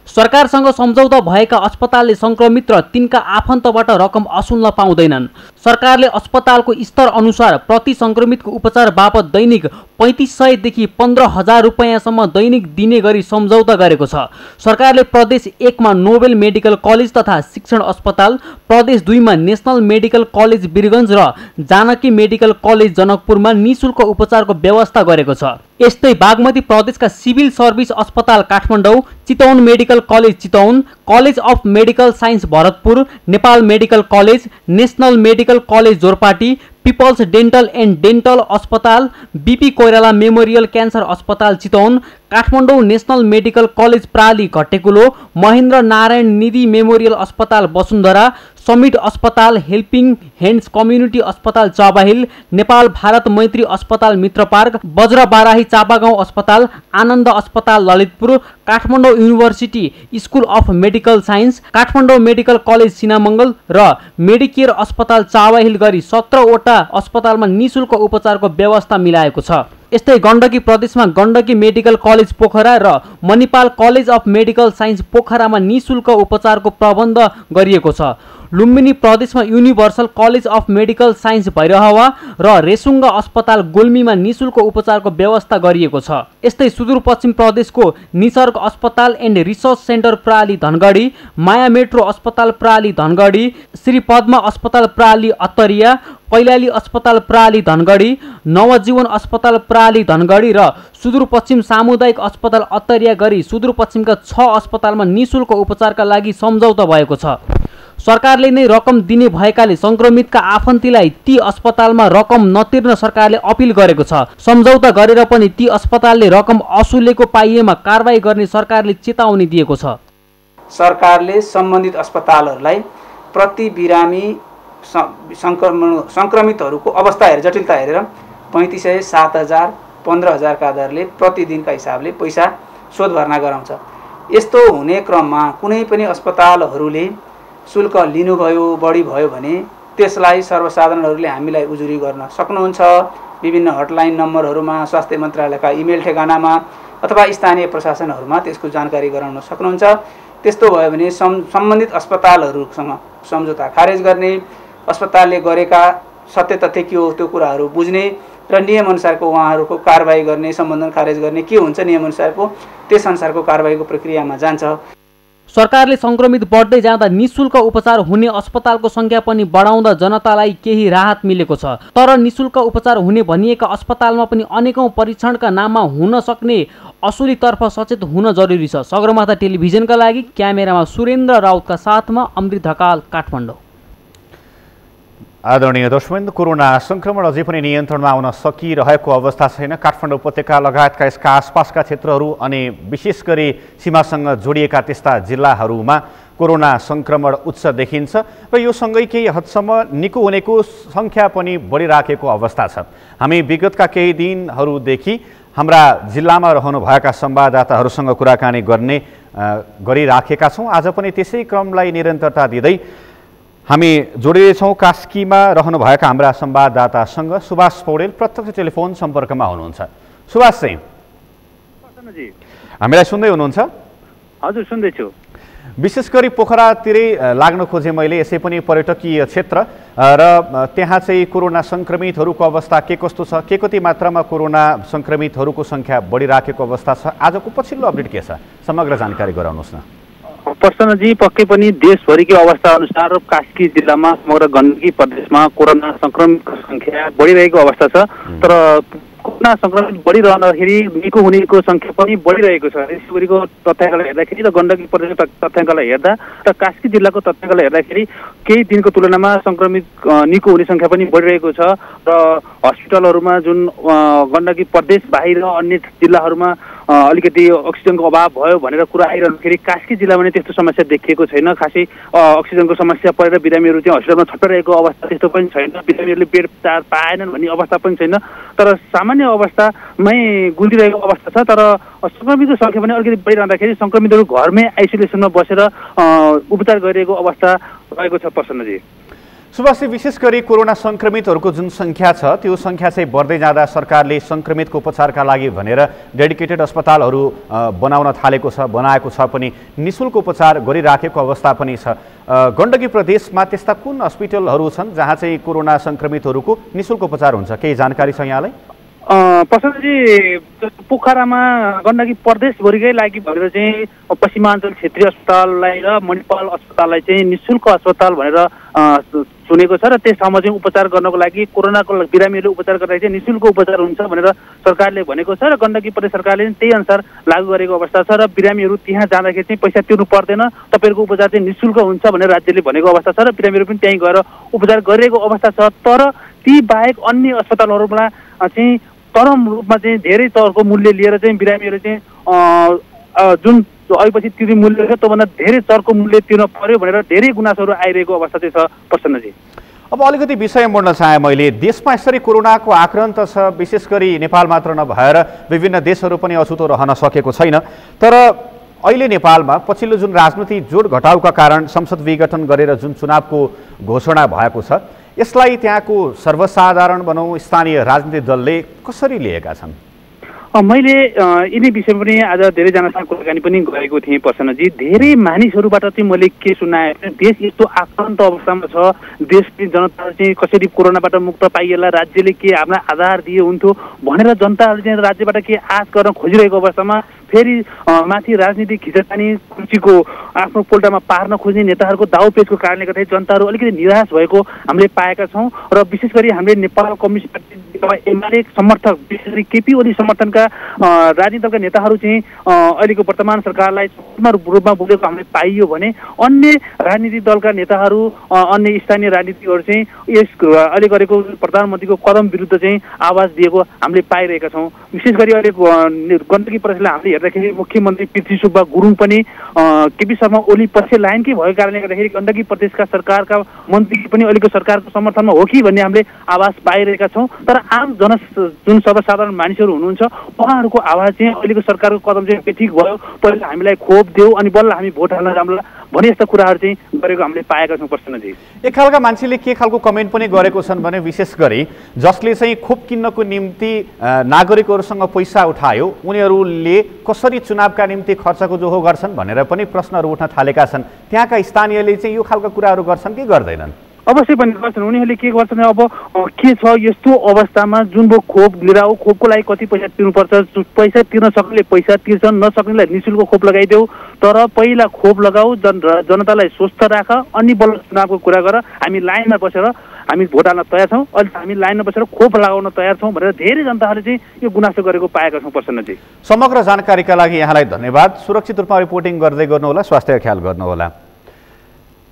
सरकारसँग सम्झौता भएका अस्पतालले संक्रमित र तिनका आफन्तबाट रकम असुल्न पाउँदैनन्। सरकारले अस्पतालको स्तर अनुसार प्रति संक्रमितको उपचार बापत दैनिक 3500 देखि 15000 रुपैयाँसम्म दैनिक दिने गरी सम्झौता गरेको छ। सरकारले प्रदेश 1 मा नोबेल मेडिकल कलेज तथा शिक्षण अस्पताल, प्रदेश 2 मा नेशनल मेडिकल कलेज वीरगञ्ज र जानकी मेडिकल कलेज जनकपुरमा निःशुल्क उपचारको व्यवस्था गरेको छ। यस्तै बागमती प्रदेशका सिभिल सर्भिस अस्पताल Kathmandu, Chitwan medical college Chitwan, college of medical science Bharatpur, Nepal medical college, national medical college Jorpati, peoples dental and dental अस्पताल, बीपी कोइराला मेमोरियल क्यान्सर अस्पताल Chitwan, Kathmandu national medical college प्राली घट्टेकुलो, महेन्द्र नारायण निधि मेमोरियल अस्पताल वसुन्धरा, समिट अस्पताल, हेल्पिङ ह्यान्ड्स कम्युनिटी अस्पताल चबाहिल, नेपाल भारत मैत्री अस्पताल मित्र पार्क, वज्र बाराही चापागाउँ अस्पताल, आनन्द अस्पताल Lalitpur, Kathmandu university school of medical science, Kathmandu medical college Sinamangal र मेडिकेयर अस्पताल चाबाहिल गरी 17वटा अस्पतालमा निःशुल्क उपचारको व्यवस्था मिलाएको छ। यस्तै गण्डकी प्रदेशमा गण्डकी मेडिकल कलेज पोखरा र Manipal college of medical science पोखरामा निःशुल्क उपचारको प्रबन्ध गरिएको छ। लुम्बिनी प्रदेशमा universal college of medical science Bhairahawa र रेसुङ्गा अस्पताल गुल्मीमा निःशुल्क उपचारको व्यवस्था गरिएको छ। यस्तै सुदूरपश्चिम प्रदेशको निसर्ग अस्पताल एन्ड रिसर्च सेन्टर प्राली धनगढी, माया मेट्रो अस्पताल प्राली धनगढी, श्री पद्मा अस्पताल प्राली अत्तरिया, कैलाली अस्पताल प्राली धनगढी, नवजीवन अस्पताल प्राली धनगढी र सुदूरपश्चिम सामुदायिक अस्पताल अत्तरिया गरी सुदूरपश्चिमका 6 अस्पतालमा निःशुल्क उपचारका लागि सम्झौता भएको छ। सरकारले नै रकम दिने भएकाले संक्रमितका आफन्तीलाई ती अस्पतालमा रकम नतिर्न सरकारले अपिल गरेको छ। सम्झौता गरेर पनि ती अस्पतालले रकम असुलेको पाइएमा कारबाही गर्ने सरकारले चेतावनी दिएको छ। सरकारले सम्बन्धित अस्पतालहरूलाई प्रति बिरामी संक्रमितहरूको अवस्था हेरेर जटिलता हेरेर 3500, 7000, 15000 का दरले प्रतिदिनका हिसाबले पैसा शोध भर्ना गराउँछ। यस्तो हुने क्रममा कुनै पनि अस्पतालहरूले शुल्क लिनुभयो, बढी भयो भने त्यसलाई सर्वसाधारणहरूले हामीलाई उजुरी गर्न सक्नुहुन्छ। विभिन्न हटलाइन नम्बरहरूमा, स्वास्थ्य मन्त्रालयका इमेल ठेगानामा अथवा स्थानीय प्रशासनहरूमा त्यसको जानकारी गराउन सक्नुहुन्छ। त्यस्तो भयो भने सम्बन्धित अस्पतालहरूसँग सम्झौता खारेज गर्ने, अस्पतालले गरेका सत्य तथ्य के हो त्यो कुराहरू बुझ्ने र नियमअनुसारको उहाँहरूको कारबाही गर्ने, सम्बन्धन खारेज गर्ने के हुन्छ नियमअनुसारको, त्यसअनुसारको कारबाहीको प्रक्रियामा जान्छ। सरकारले संक्रमित बढ्दै जाँदा निःशुल्क उपचार हुने अस्पतालको संख्या पनि बढाउँदा जनतालाई केही राहत मिलेको छ। तर निःशुल्क उपचार हुने भनिएका अस्पतालमा पनि अनेकौं परीक्षणका नाममा हुन सक्ने असुलीतर्फ सचेत हुन जरुरी छ। सगरमाथा टेलिभिजनका लागि क्यामेरामा सुरेन्द्र राउतका साथमा अमृत ढकाल, काठमाडौँ। आदरणीय दर्शकवृन्द, कोरोना संक्रमण अझै पनि नियन्त्रणमा आउन सकिरहेको अवस्था छैन। काठमाडौँ उपत्यका लगायतका यसका आसपासका क्षेत्रहरू अनि विशेष गरी सीमासँग जोडिएका त्यस्ता जिल्लाहरूमा कोरोना संक्रमण उच्च देखिन्छ र यो सँगै केही हदसम्म निको हुनेको संख्या पनि बढिराखेको अवस्था छ। हामी विगतका केही दिनहरूदेखि हाम्रा जिल्लामा रहनुभएका संवाददाताहरूसँग कुराकानी गरिराखेका छौँ। आज पनि त्यसै क्रमलाई निरन्तरता दिँदै हामी जोडिएछौँ कास्कीमा रहनुभएका हाम्रा संवाददातासँग। सुभाष पौडेल प्रत्यक्ष टेलिफोन सम्पर्कमा हुनुहुन्छ। सुभाष चाहिँ हामीलाई सुन्दै हुनुहुन्छ? हजुर, सुन्दैछु। विशेष गरी पोखरातिरै लाग्न खोजेँ मैले, यसै पनि पर्यटकीय क्षेत्र र त्यहाँ चाहिँ कोरोना संक्रमितहरूको अवस्था के कस्तो छ, के कति मात्रामा कोरोना संक्रमितहरूको सङ्ख्या बढिराखेको अवस्था छ, आजको पछिल्लो अपडेट के छ, समग्र जानकारी गराउनुहोस् न। प्रसन्नजी, पक्कै पनि देशभरिकै अवस्था अनुसार कास्की जिल्लामा समग्र गण्डकी प्रदेशमा कोरोना संक्रमितको संख्या बढिरहेको अवस्था छ। तर कोरोना संक्रमित बढिरहँदाखेरि निको हुनेको संख्या पनि बढिरहेको छ। देशभरिको तथ्याङ्कलाई हेर्दाखेरि र गण्डकी प्रदेशको तथ्याङ्कलाई हेर्दा र कास्की जिल्लाको तथ्याङ्कलाई हेर्दाखेरि केही दिनको तुलनामा संक्रमित निको हुने संख्या पनि बढिरहेको छ। र हस्पिटलहरूमा जुन गण्डकी प्रदेश बाहिर अन्य जिल्लाहरूमा अलिकति अक्सिजनको अभाव भयो भनेर कुरा आइरहँदाखेरि कास्की जिल्लामा नै त्यस्तो समस्या देखिएको छैन। खासै अक्सिजनको समस्या परेर बिरामीहरू चाहिँ हस्पिटलमा छट्टाइरहेको अवस्था त्यस्तो पनि छैन। बिरामीहरूले बेड पाएनन् भन्ने अवस्था पनि छैन। तर सामान्य अवस्थामै गुन्जिरहेको अवस्था छ। तर संक्रमितको सङ्ख्या पनि अलिकति बढिरहँदाखेरि संक्रमितहरू घरमै आइसोलेसनमा बसेर उपचार गरिरहेको अवस्था रहेको छ। प्रसन्नजी, सुभाष, विशेष गरी कोरोना संक्रमितहरूको जुन सङ्ख्या छ त्यो सङ्ख्या चाहिँ बढ्दै जाँदा सरकारले संक्रमितको उपचारका लागि भनेर डेडिकेटेड अस्पतालहरू बनाएको छ पनि, निःशुल्क उपचार गरिराखेको अवस्था पनि छ। गण्डकी प्रदेशमा त्यस्ता कुन हस्पिटलहरू छन् जहाँ चाहिँ कोरोना संक्रमितहरूको निःशुल्क उपचार हुन्छ, केही जानकारी छ यहाँलाई? प्रशान्तजी पोखरामा गण्डकी प्रदेशभरिकै लागि भनेर चाहिँ पश्चिमाञ्चल क्षेत्रीय अस्पताललाई र मणिपाल अस्पताललाई चाहिँ निःशुल्क अस्पताल भनेर सुनेको छ र त्यस ठाउँमा चाहिँ उपचार गर्नको लागि कोरोनाको बिरामीहरू उपचार गर्दा चाहिँ निःशुल्क उपचार हुन्छ भनेर सरकारले भनेको छ र गण्डकी प्रदेश सरकारले त्यही अनुसार लागू गरेको अवस्था छ र बिरामीहरू त्यहाँ जाँदाखेरि चाहिँ पैसा तिर्नु पर्दैन, तपाईँहरूको उपचार चाहिँ निःशुल्क हुन्छ भनेर राज्यले भनेको अवस्था छ र बिरामीहरू पनि त्यहीँ गएर उपचार गरिरहेको अवस्था छ। तर ती बाहेक अन्य अस्पतालहरूमा चाहिँ चरम रूपमा चाहिँ धेरै तौरको मूल्य लिएर चाहिँ बिरामीहरू चाहिँ जुन अहिलेपछि तिर्ने मूल्य छ त्योभन्दा धेरै चरको मूल्य तिर्न पर्यो भनेर धेरै गुनासोहरू आइरहेको अवस्था चाहिँ छ प्रसन्नजी। अब अलिकति विषय मोड्न चाहे मैले, देशमा यसरी कोरोनाको आक्रमण त छ, विशेष गरी नेपाल मात्र नभएर विभिन्न देशहरू पनि अछुतो रहन सकेको छैन, तर अहिले नेपालमा पछिल्लो जुन राजनीतिक जोड घटाउका कारण संसद विघटन गरेर जुन चुनावको घोषणा भएको छ, यसलाई त्यहाँको सर्वसाधारण भनौँ स्थानीय राजनीतिक दलले कसरी लिएका छन्? मैले यिनी विषयमा पनि आज धेरैजनासँग कुराकानी पनि गरेको थिएँ प्रसन्नजी। धेरै मानिसहरूबाट चाहिँ मैले के सुनाएँ, देश यस्तो आक्रान्त अवस्थामा छ, देशले जनताहरू चाहिँ कसरी कोरोनाबाट मुक्त पाइएला, राज्यले के हामीलाई आधार दिए हुन्थ्यो भनेर जनताहरू चाहिँ राज्यबाट के आश गर्न खोजिरहेको अवस्थामा फेरि माथि राजनीतिक खिचतानी कुर्सीको आफ्नो पोल्टामा पार्न खोज्ने नेताहरूको दाउपेचको कारणले गर्दाखेरि जनताहरू अलिकति निराश भएको हामीले पाएका छौँ र विशेष गरी हामीले नेपाल कम्युनिस्ट पार्टी एमाले समर्थक विशेष गरी केपी ओली समर्थनका राजनीतिक दलका नेताहरू चाहिँ अहिलेको वर्तमान सरकारलाई रूपमा बोलेको हामीले पाइयो भने अन्य राजनीतिक दलका नेताहरू अन्य स्थानीय राजनीतिकहरू चाहिँ यस अहिले गरेको प्रधानमन्त्रीको कदम विरुद्ध चाहिँ आवाज दिएको हामीले पाइरहेका छौँ। विशेष गरी अहिले गण्डकी प्रदेशलाई हामीले हेर्दाखेरि मुख्यमन्त्री पृथ्वी सुब्बा गुरुङ पनि केपी शर्मा ओली पछि लाइनकै भएको कारणले गर्दाखेरि गण्डकी प्रदेशका सरकारका मन्त्री पनि अहिलेको सरकारको समर्थनमा हो कि भन्ने हामीले आवाज पाइरहेका छौँ। तर आम जुन सर्वसाधारण मानिसहरू हुनुहुन्छ उहाँहरूको आवाज चाहिँ अहिलेको सरकारको कदम चाहिँ ठिक भयो, पहिला हामीलाई खोप देऊ अनि बल्ल हामी भोट हाल्न जाउँला भने यस्ता कुराहरू चाहिँ गरेको हामीले पाएका छौँ प्रसन्नजी। एक खालका मान्छेले के खालको कमेन्ट पनि गरेको छन् भने विशेष गरी जसले चाहिँ खोप किन्नको निम्ति नागरिकहरूसँग पैसा उठायो उनीहरूले कसरी चुनावका निम्ति खर्चको जोहो गर्छन् भनेर पनि प्रश्नहरू उठ्न थालेका छन्। त्यहाँका स्थानीयले चाहिँ यो खालका कुराहरू गर्छन् कि गर्दैनन्? अवश्य पनि गर्छन्। उनीहरूले के गर्छन्, अब के छ यस्तो अवस्थामा जुन वो खोप लिएर आऊ, खोपको लागि कति पैसा तिर्नुपर्छ, पैसा तिर्न सक्नेले पैसा तिर्छन्, नसक्नेलाई निःशुल्क खोप लगाइदेऊ, तर पहिला खोप लगाऊ, जनतालाई स्वस्थ राख, अनि बल्ल चुनावको कुरा गर, हामी लाइनमा बसेर हामी भोट हाल्न तयार छौँ, अहिले हामी लाइनमा बसेर खोप लगाउन तयार छौँ भनेर धेरै जनताहरूले चाहिँ यो गुनासो गरेको पाएका छौँ प्रसन्नजी। समग्र जानकारीका लागि यहाँलाई धन्यवाद। सुरक्षित रूपमा रिपोर्टिङ गर्दै गर्नुहोला, स्वास्थ्य ख्याल गर्नुहोला।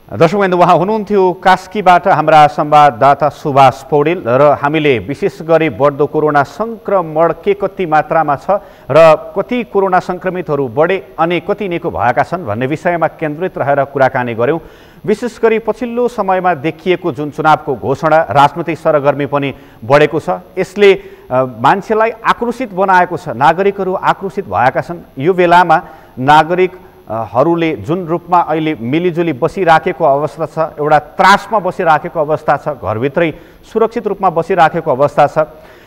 दर्शकबिन्दु, उहाँ हुनुहुन्थ्यो कास्कीबाट हाम्रा संवाददाता सुभाष पौडेल र हामीले विशेष गरी बढ्दो कोरोना संक्रमण के कति मात्रामा छ र कति कोरोना संक्रमितहरू बढे अनि कति निको भएका छन् भन्ने विषयमा केन्द्रित रहेर कुराकानी गऱ्यौँ। विशेष गरी पछिल्लो समयमा देखिएको जुन चुनावको घोषणा, राजनैतिक सरगर्मी पनि बढेको छ, यसले मान्छेलाई आक्रोशित बनाएको छ, नागरिकहरू आक्रोशित भएका छन्। यो बेलामा नागरिकहरूले जुन रूपमा अहिले मिलिजुली बसिराखेको अवस्था छ, एउटा त्रासमा बसिराखेको अवस्था छ, घरभित्रै सुरक्षित रूपमा बसिराखेको अवस्था छ,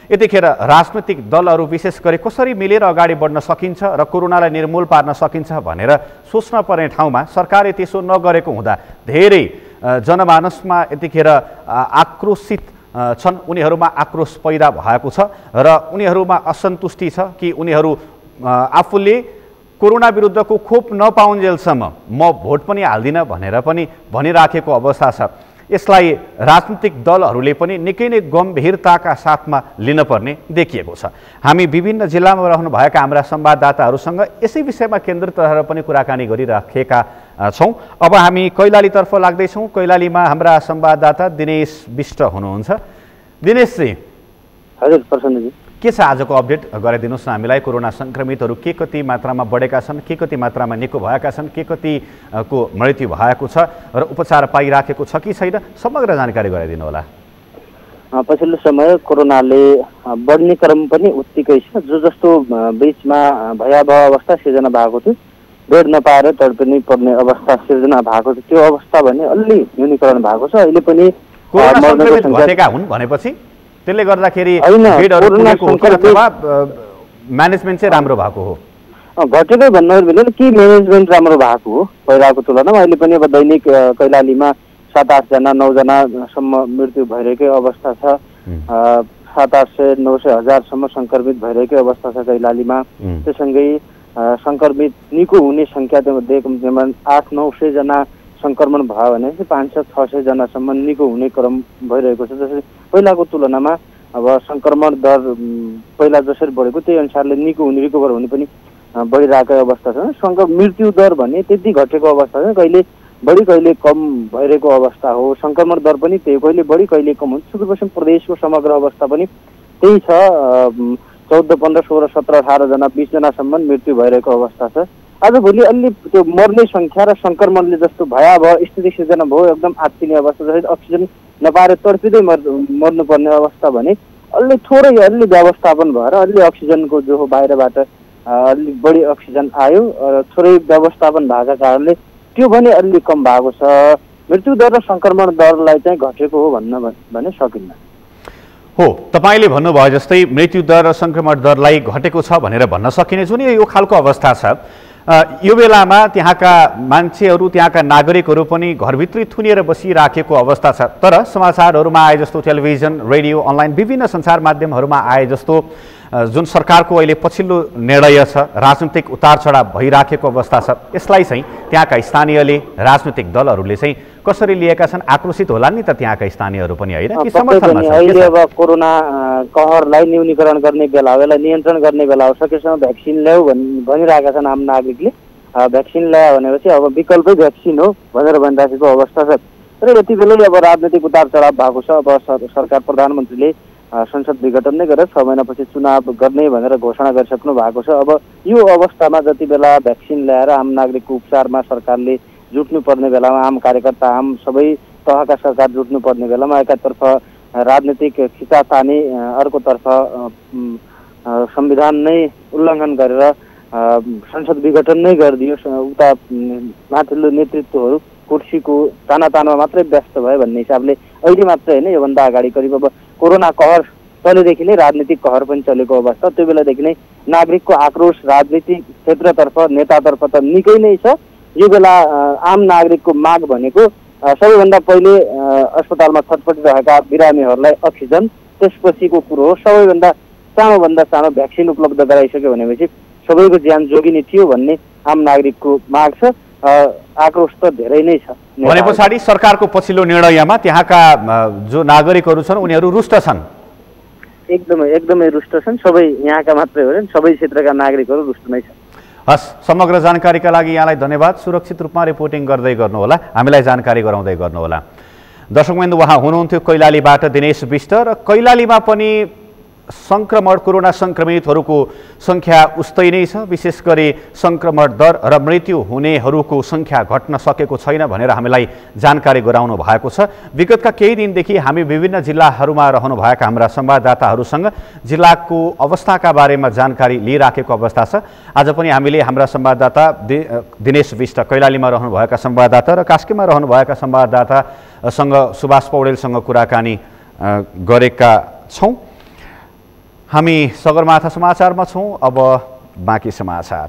यतिखेर राजनैतिक दलहरू विशेष गरी कसरी मिलेर अगाडि बढ्न सकिन्छ र कोरोनालाई निर्मूल पार्न सकिन्छ भनेर सोच्न पर्ने ठाउँमा सरकारले त्यसो नगरेको हुँदा धेरै जनमानसमा यतिखेर आक्रोशित छन्, उनीहरूमा आक्रोश पैदा भएको छ र उनीहरूमा असन्तुष्टि छ कि उनीहरू आफूले कोरोना विरुद्धको खोप नपाउन्जेलसम्म म भोट पनि हाल्दिनँ भनेर पनि भनिराखेको अवस्था छ। यसलाई राजनीतिक दलहरूले पनि निकै नै गम्भीरताका साथमा लिनुपर्ने देखिएको छ। हामी विभिन्न जिल्लामा रहनुभएका हाम्रा संवाददाताहरूसँग यसै विषयमा केन्द्रित रहेर पनि कुराकानी गरिराखेका छौँ। अब हामी कैलालीतर्फ लाग्दैछौँ। कैलालीमा हाम्रा संवाददाता दिनेश विष्ट हुनुहुन्छ। दिनेशजी, हजुर प्रसन्नजी, के छ आजको अपडेट गराइदिनुहोस् न हामीलाई। कोरोना संक्रमितहरू के कति मात्रामा बढेका छन्, के कति मात्रामा निको भएका छन्, के कतिको मृत्यु भएको छ र उपचार पाइराखेको छ कि छैन, समग्र जानकारी गराइदिनु होला। पछिल्लो समय कोरोनाले बढ्ने क्रम पनि उत्तिकै छ। जो जस्तो बीचमा भयावह अवस्था सिर्जना भएको थियो, बेड नपाएर तडपिनै पर्ने अवस्था सिर्जना भएको थियो, त्यो अवस्था भने अलि न्यूनीकरण भएको छ। अहिले पनि कोरोना संक्रमित घटेका हुन् भनेपछि त्यसले गर्दाखेरि बेडहरू पुगेको हो कि अथवा म्यानेजमेन्ट चाहिँ राम्रो भएको हो? घटेकै भन्नु मिलेन कि म्यानेजमेन्ट राम्रो भएको हो पहिलाको तुलनामा। अहिले पनि अब दैनिक कैलालीमा 7-8 जना 9 जनासम्म मृत्यु भइरहेकै अवस्था छ। 700, 900, 1000सम्म सङ्क्रमित भइरहेको अवस्था छ कैलालीमा। त्यससँगै सङ्क्रमित निको हुने सङ्ख्या त्योमध्ये 800-900 जना सङ्क्रमण भयो भने 500-600 जनासम्म निको हुने क्रम भइरहेको छ। जसरी पहिलाको तुलनामा अब सङ्क्रमण दर पहिला जसरी बढेको त्यही अनुसारले निको हुने रिकभर हुने पनि बढिरहेको अवस्था छ। मृत्यु दर भने त्यति घटेको अवस्था छ, कहिले बढी कहिले कम भइरहेको अवस्था हो। सङ्क्रमण दर पनि त्यही, कहिले बढी कहिले कम हुन्छ। सुदूरपश्चिम प्रदेशको समग्र अवस्था पनि त्यही छ। 14, 15, 16, 17, 18 जना 20 जनासम्म मृत्यु भइरहेको अवस्था छ। आजभोलि अलि त्यो मर्ने सङ्ख्या र सङ्क्रमणले जस्तो भयावह स्थिति सिर्जना भयो, एकदम आत्तिने अवस्था, जसरी अक्सिजन नपाएर तडपिँदै मर्नुपर्ने अवस्था भने अलि थोरै अलि व्यवस्थापन भएर अलि अक्सिजनको जो हो बाहिरबाट अलि बढी अक्सिजन आयो, थोरै व्यवस्थापन भएको कारणले त्यो भने अलि कम भएको छ। मृत्यु दर र सङ्क्रमण दरलाई चाहिँ घटेको हो भन्न भने सकिन्न। हो, तपाईँले भन्नुभयो जस्तै मृत्यु दर र सङ्क्रमण दरलाई घटेको छ भनेर भन्न सकिने जुन यो खालको अवस्था छ, यो बेलामा त्यहाँका मान्छेहरू, त्यहाँका नागरिकहरू पनि घरभित्रै थुनिएर बसिराखेको अवस्था छ। तर समाचारहरूमा आए जस्तो टेलिभिजन, रेडियो, अनलाइन विभिन्न सञ्चार माध्यमहरूमा आए जस्तो जुन सरकारको अहिले पछिल्लो निर्णय छ, राजनीतिक उतार चढाव भइराखेको अवस्था छ, यसलाई चाहिँ त्यहाँका स्थानीयले, राजनीतिक दलहरूले चाहिँ कसरी लिएका छन्? आक्रोशित होला नि त त्यहाँका स्थानीयहरू पनि, होइन कि समर्थनमा छन्? अहिले अब कोरोना कहरलाई न्यूनीकरण गर्ने बेला हो, यसलाई नियन्त्रण गर्ने बेला हो। सकेसम्म भ्याक्सिन ल्याऊ भनिरहेका छन् आम नागरिकले। भ्याक्सिन ल्यायो भनेपछि अब विकल्पै भ्याक्सिन हो भनेर भनिराखेको अवस्था छ। तर यति बेलै अब राजनीतिक उतार चढाव भएको छ। अब सरकार, प्रधानमन्त्रीले संसद विघटन नै गरेर 6 महिनापछि चुनाव गर्ने भनेर घोषणा गरिसक्नु भएको छ। अब यो अवस्थामा जति बेला भ्याक्सिन ल्याएर आम नागरिकको उपचारमा सरकारले जुट्नु पर्ने बेलामा, आम कार्यकर्ता, आम सबै तहका सरकार जुट्नु पर्ने बेलामा एकातर्फ राजनीतिक खिचातानी, अर्कोतर्फ संविधान नै उल्लङ्घन गरेर संसद विघटन नै गरिदियो, उता माथिल्लो नेतृत्वहरू कुर्सीको तानातानमा मात्रै व्यस्त भयो भन्ने हिसाबले अहिले मात्रै होइन, योभन्दा अगाडि करिब अब कोरोना कहर चलेदेखि नै राजनीतिक कहर पनि चलेको अवस्था। त्यो बेलादेखि नै नागरिकको आक्रोश राजनीतिक क्षेत्रतर्फ, नेतातर्फ त निकै नै छ। यो बेला आम नागरिकको माग भनेको सबैभन्दा पहिले अस्पतालमा छटपटिरहेका बिरामीहरूलाई अक्सिजन, त्यसपछिको कुरो हो सबैभन्दा सानो भ्याक्सिन उपलब्ध गराइसक्यो भनेपछि सबैको ज्यान जोगिने थियो भन्ने आम नागरिकको माग छ। आक्रोश त धेरै नै छ। भने पछाडि सरकारको पछिल्लो निर्णयमा त्यहाँका जो नागरिकहरू छन् उनीहरू रुष्ट छन्? एकदमै रुष्ट छन्। सबै यहाँका मात्रै होइन, सबै क्षेत्रका नागरिकहरू रुष्ट नै छन्। हस्, समग्र जानकारीका लागि यहाँलाई धन्यवाद। सुरक्षित रूपमा रिपोर्टिङ गर्दै गर्नुहोला, हामीलाई जानकारी गराउँदै गर्नुहोला। दर्शकबिन्दु, उहाँ हुनुहुन्थ्यो कैलालीबाट दिनेश विष्ट। र कैलालीमा पनि कोरोना सङ्क्रमितहरूको सङ्ख्या उस्तै नै छ। विशेष गरी सङ्क्रमण दर र मृत्यु हुनेहरूको सङ्ख्या घट्न सकेको छैन भनेर हामीलाई जानकारी गराउनु भएको छ। विगतका केही दिनदेखि हामी विभिन्न जिल्लाहरूमा रहनुभएका हाम्रा संवाददाताहरूसँग जिल्लाको अवस्थाका बारेमा जानकारी लिइराखेको अवस्था छ। आज पनि हामीले हाम्रा संवाददाता दिनेश विष्ट, कैलालीमा रहनुभएका संवाददाता र कास्कीमा रहनुभएका संवाददातासँग सुभाष पौडेलसँग कुराकानी गरेका छौँ। हामी सगरमाथा समाचारमा छौँ। अब बाँकी समाचार।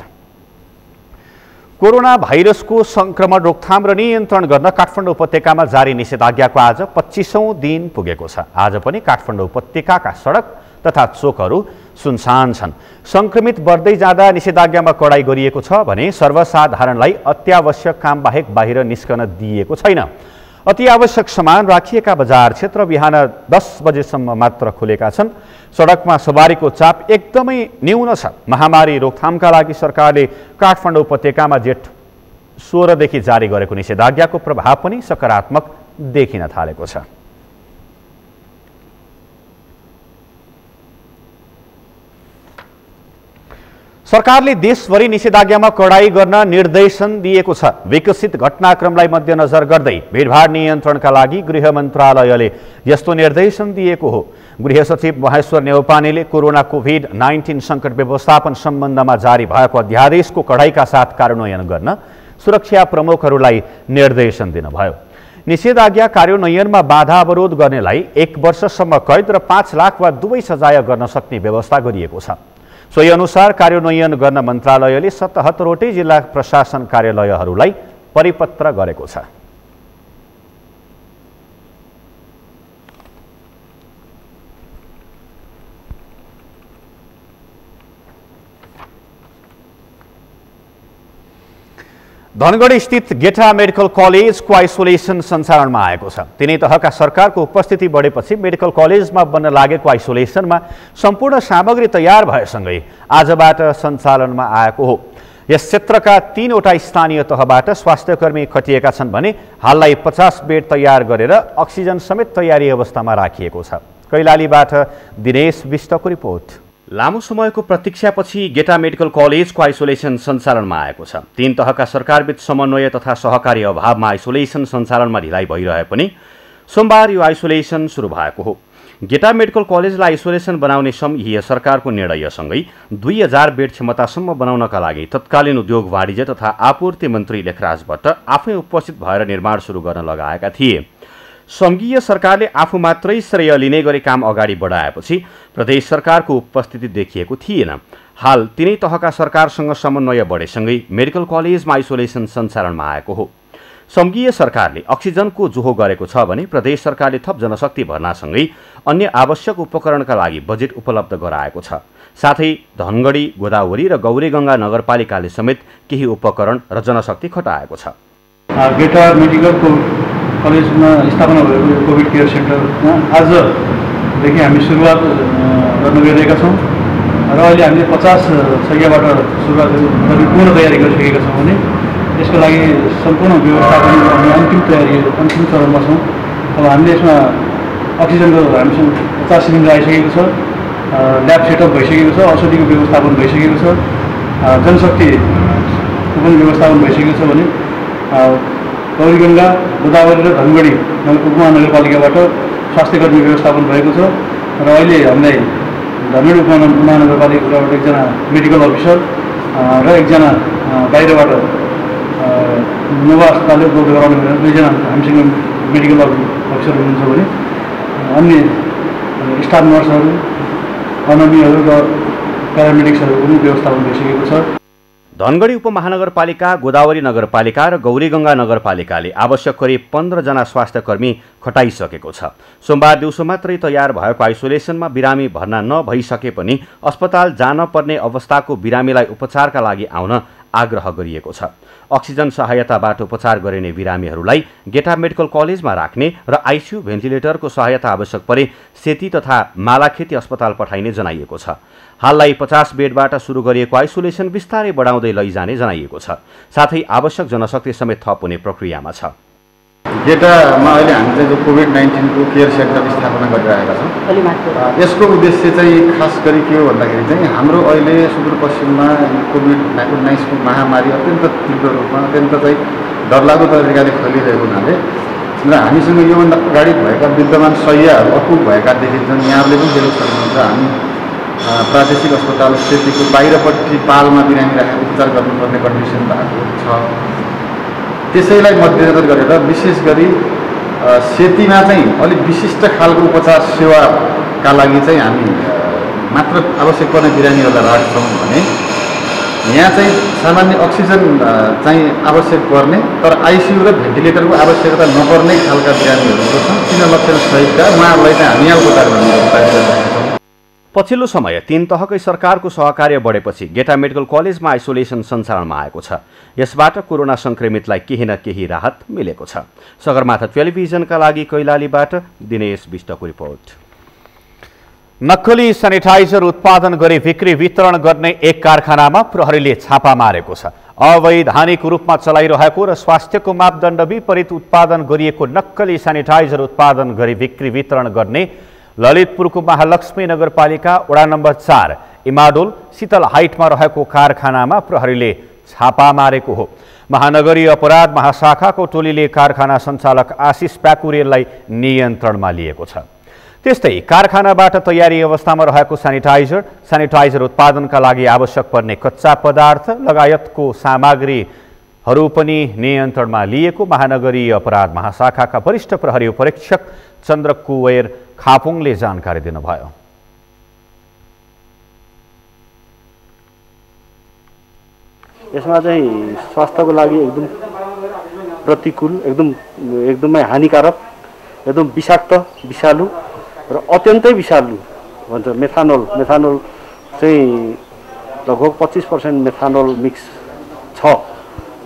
कोरोना भाइरसको सङ्क्रमण रोकथाम र नियन्त्रण गर्न काठमाडौँ उपत्यकामा जारी निषेधाज्ञाको आज 25औं दिन पुगेको छ। आज पनि काठमाडौँ उपत्यकाका सडक तथा चोकहरू सुनसान छन्। सङ्क्रमित बढ्दै जाँदा निषेधाज्ञामा कडाई गरिएको छ भने सर्वसाधारणलाई अत्यावश्यक काम बाहेक बाहिर निस्कन दिइएको छैन। अति आवश्यक सामान राखिएका बजार क्षेत्र बिहान 10 बजेसम्म मात्र खुलेका छन्। सडकमा सवारीको चाप एकदमै न्यून छ। महामारी रोकथामका लागि सरकारले काठमाडौँ उपत्यकामा जेठ 16 देखि जारी गरेको निषेधाज्ञाको प्रभाव पनि सकारात्मक देखिन थालेको छ। सरकारले देशभरि निषेधाज्ञामा कडाई गर्न निर्देशन दिएको छ। विकसित घटनाक्रमलाई मध्यनजर गर्दै भिडभाड नियन्त्रणका लागि गृह मन्त्रालयले यस्तो निर्देशन दिएको हो। गृह सचिव महेश्वर नेउपानेले कोरोना कोभिड-19 सङ्कट व्यवस्थापन सम्बन्धमा जारी भएको अध्यादेशको कडाईका साथ कार्यान्वयन गर्न सुरक्षा प्रमुखहरूलाई निर्देशन दिनुभयो। निषेधाज्ञा कार्यान्वयनमा बाधा अवरोध गर्नेलाई 1 वर्षसम्म कैद र 5 लाख वा दुवै सजाय गर्न सक्ने व्यवस्था गरिएको छ। सोही अनुसार कार्यान्वयन गर्न मन्त्रालयले 77 वटै जिल्ला प्रशासन कार्यालयहरूलाई परिपत्र गरेको छ। धनगढी स्थित गेटा मेडिकल कलेजको आइसोलेसन सञ्चालनमा आएको छ। तिनै तहका सरकारको उपस्थिति बढेपछि मेडिकल कलेजमा बन्न लागेको आइसोलेसनमा सम्पूर्ण सामग्री तयार भएसँगै आजबाट सञ्चालनमा आएको हो। यस क्षेत्रका 3वटा स्थानीय तहबाट स्वास्थ्यकर्मी खटिएका छन् भने हाललाई 50 बेड तयार गरेर अक्सिजन समेत तयारी अवस्थामा राखिएको छ। कैलालीबाट दिनेश विष्टको रिपोर्ट। लामो समयको प्रतीक्षापछि गेटा मेडिकल कलेजको आइसोलेसन सञ्चालनमा आएको छ। 3 तहका सरकारबीच समन्वय तथा सहकारी अभावमा आइसोलेसन सञ्चालनमा ढिलाइ भइरहे पनि सोमबार यो आइसोलेसन सुरु भएको हो। गेटा मेडिकल कलेजलाई आइसोलेसन बनाउने संघीय सरकारको निर्णयसँगै 2000 बेड क्षमतासम्म बनाउनका लागि तत्कालीन उद्योग वाणिज्य तथा आपूर्ति मन्त्री लेखराज भट्ट आफै उपस्थित भएर निर्माण सुरु गर्न लगाएका थिए। संघीय सरकारले आफू मात्रै श्रेय लिने गरी काम अगाडि बढाएपछि प्रदेश सरकारको उपस्थिति देखिएको थिएन। हाल तिनै तहका सरकारसँग समन्वय बढेसँगै मेडिकल कलेजमा आइसोलेसन सञ्चालनमा आएको हो। संघीय सरकारले अक्सिजनको जोहो गरेको छ भने प्रदेश सरकारले थप जनशक्ति भर्नासँगै अन्य आवश्यक उपकरणका लागि बजेट उपलब्ध गराएको छ। साथै धनगढी, गोदावरी र गौरीगङ्गा नगरपालिकाले समेत केही उपकरण र जनशक्ति खटाएको छ। गेटा मेडिकल कलेजमा स्थापना भएको कोभिड केयर सेन्टरमा आजदेखि हामी सुरुवात गर्न गइरहेका छौँ र अहिले हामीले 50 शय्याबाट सुरुवात गरी पूर्ण तयारी गरिसकेका छौँ भने यसको लागि सम्पूर्ण व्यवस्थापन गर्ने अन्तिम चरणमा छौँ। अब हामीले यसमा अक्सिजनको हामीसँग 50 सिलिन्डर आइसकेको छ, ल्याब सेटअप भइसकेको छ, औषधिको व्यवस्थापन भइसकेको छ, जनशक्तिको पनि व्यवस्थापन भइसकेको छ भने गौरीगङ्गा, गोदावरी र धनगढी उपमहानगरपालिकाबाट स्वास्थ्यकर्मी व्यवस्थापन भएको छ र अहिले हामीलाई धनगढी उपमहानगरपालिकाबाट एकजना मेडिकल अफिसर र एकजना बाहिरबाट नोभा अस्पतालले उपलब्ध गराउने भनेर 2 जना हामीसँग मेडिकल अफिसर हुनुहुन्छ भने अन्य स्टाफ नर्सहरू, अनमीहरू र प्यारामेडिक्सहरू पनि व्यवस्थापन भइसकेको छ। धनगढी उपमहानगरपालिका, गोदावरी नगरपालिका र गौरीगङ्गा नगरपालिकाले आवश्यक करिब 15 जना स्वास्थ्यकर्मी खटाइसकेको छ। सोमबार दिउँसो मात्रै तयार भएको आइसोलेसनमा बिरामी भर्ना नभइसके पनि अस्पताल जान पर्ने अवस्थाको बिरामीलाई उपचारका लागि आउन आग्रह गरिएको छ। अक्सिजन सहायताबाट उपचार गरिने बिरामीहरूलाई गेटा मेडिकल कलेजमा राख्ने र आइसियु भेन्टिलेटरको सहायता आवश्यक परे सेती तथा मालाखेती अस्पताल पठाइने जनाइएको छ। हाललाई 50 बेडबाट सुरु गरिएको आइसोलेसन बिस्तारै बढाउँदै लैजाने जनाइएको छ। साथै आवश्यक जनशक्ति समेत थप हुने प्रक्रियामा छ। गेटामा अहिले हामीले जो कोभिड-19 को केयर सेन्टर स्थापना गरिरहेका छौँ, यसको उद्देश्य चाहिँ खास गरी के हो भन्दाखेरि चाहिँ हाम्रो अहिले सुदूरपश्चिममा कोभिड-19 को महामारी अत्यन्त तीव्र रूपमा अत्यन्त चाहिँ डरलाग्दो तरिकाले फैलिरहेको हुनाले र हामीसँग योभन्दा अगाडि भएका विद्यमान शय्याहरू अपुग भएका देखिन्छन्। यहाँहरूले पनि देख्न सक्नुहुन्छ हामी प्रादेशिक अस्पताल सेतीको बाहिरपट्टि पालमा बिरामी राखेर उपचार गर्नुपर्ने कन्डिसन भएको छ। त्यसैलाई मध्यनजर गरेर विशेष गरी सेतीमा चाहिँ अलिक विशिष्ट खालको उपचार सेवाका लागि चाहिँ हामी मात्र आवश्यक पर्ने बिरामीहरूलाई राख्छौँ भने यहाँ चाहिँ सामान्य अक्सिजन चाहिँ आवश्यक पर्ने तर आइसियु र भेन्टिलेटरको आवश्यकता नपर्ने खालका बिरामीहरू छन्। तीन लक्षण सहितका उहाँहरूलाई चाहिँ हामी यहाँ उपचार गर्ने। पछिल्लो समय 3 तहकै सरकारको सहकार्य बढेपछि गेटा मेडिकल कलेजमा आइसोलेसन सञ्चालनमा आएको छ। यसबाट कोरोना संक्रमितलाई केही न केही राहत मिलेको छ। सगरमाथा टेलिभिजनका लागि कैलालीबाट दिनेश विष्टको रिपोर्ट। नक्कली सेनिटाइजर उत्पादन गरी बिक्री वितरण गर्ने एक कारखानामा प्रहरीले छापा मारेको छ। अवैधानिक रूपमा चलाइरहेको र स्वास्थ्यको मापदण्ड विपरीत उत्पादन गरिएको नक्कली सेनिटाइजर उत्पादन गरी बिक्री वितरण गर्ने ललितपुरको महालक्ष्मी नगरपालिका वडा नम्बर 4 इमाडोल शीतल हाइटमा रहेको कारखानामा प्रहरीले छापा मारेको हो। महानगरीय अपराध महाशाखाको टोलीले कारखाना सञ्चालक आशिष प्याकुरेललाई नियन्त्रणमा लिएको छ। त्यस्तै कारखानाबाट तयारी अवस्थामा रहेको सेनिटाइजर उत्पादनका लागि आवश्यक पर्ने कच्चा पदार्थ लगायतको सामग्रीहरू पनि नियन्त्रणमा लिएको महानगरीय अपराध महाशाखाका वरिष्ठ प्रहरी उपरीक्षक चन्द्र कुवेर खापुङले जानकारी दिनुभयो। यसमा चाहिँ स्वास्थ्यको लागि एकदम प्रतिकूल, एकदमै हानिकारक, एकदम विषाक्त, विषालु र अत्यन्तै विषालु भन्छ मेथानोल चाहिँ लगभग 25% मेथानोल मिक्स छ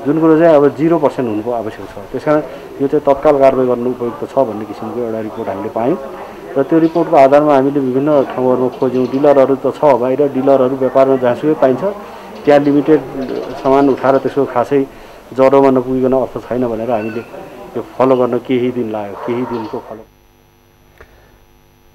जुन कुरो चाहिँ अब 0% हुनुको आवश्यक छ। त्यसकारण यो चाहिँ तत्काल कारबाही गर्नु उपयुक्त छ भन्ने किसिमको एउटा रिपोर्ट हामीले पायौँ र त्यो रिपोर्टको आधारमा हामीले विभिन्न ठाउँहरूमा खोज्यौँ। डिलरहरू त छ बाहिर, डिलरहरू व्यापारमा जहाँसुकै पाइन्छ, त्यहाँ लिमिटेड सामान उठाएर त्यसको खासै जरोमा नपुगिकन अर्थ छैन भनेर हामीले यो फलो गर्न केही दिन लाग्यो, केही दिनको फलो।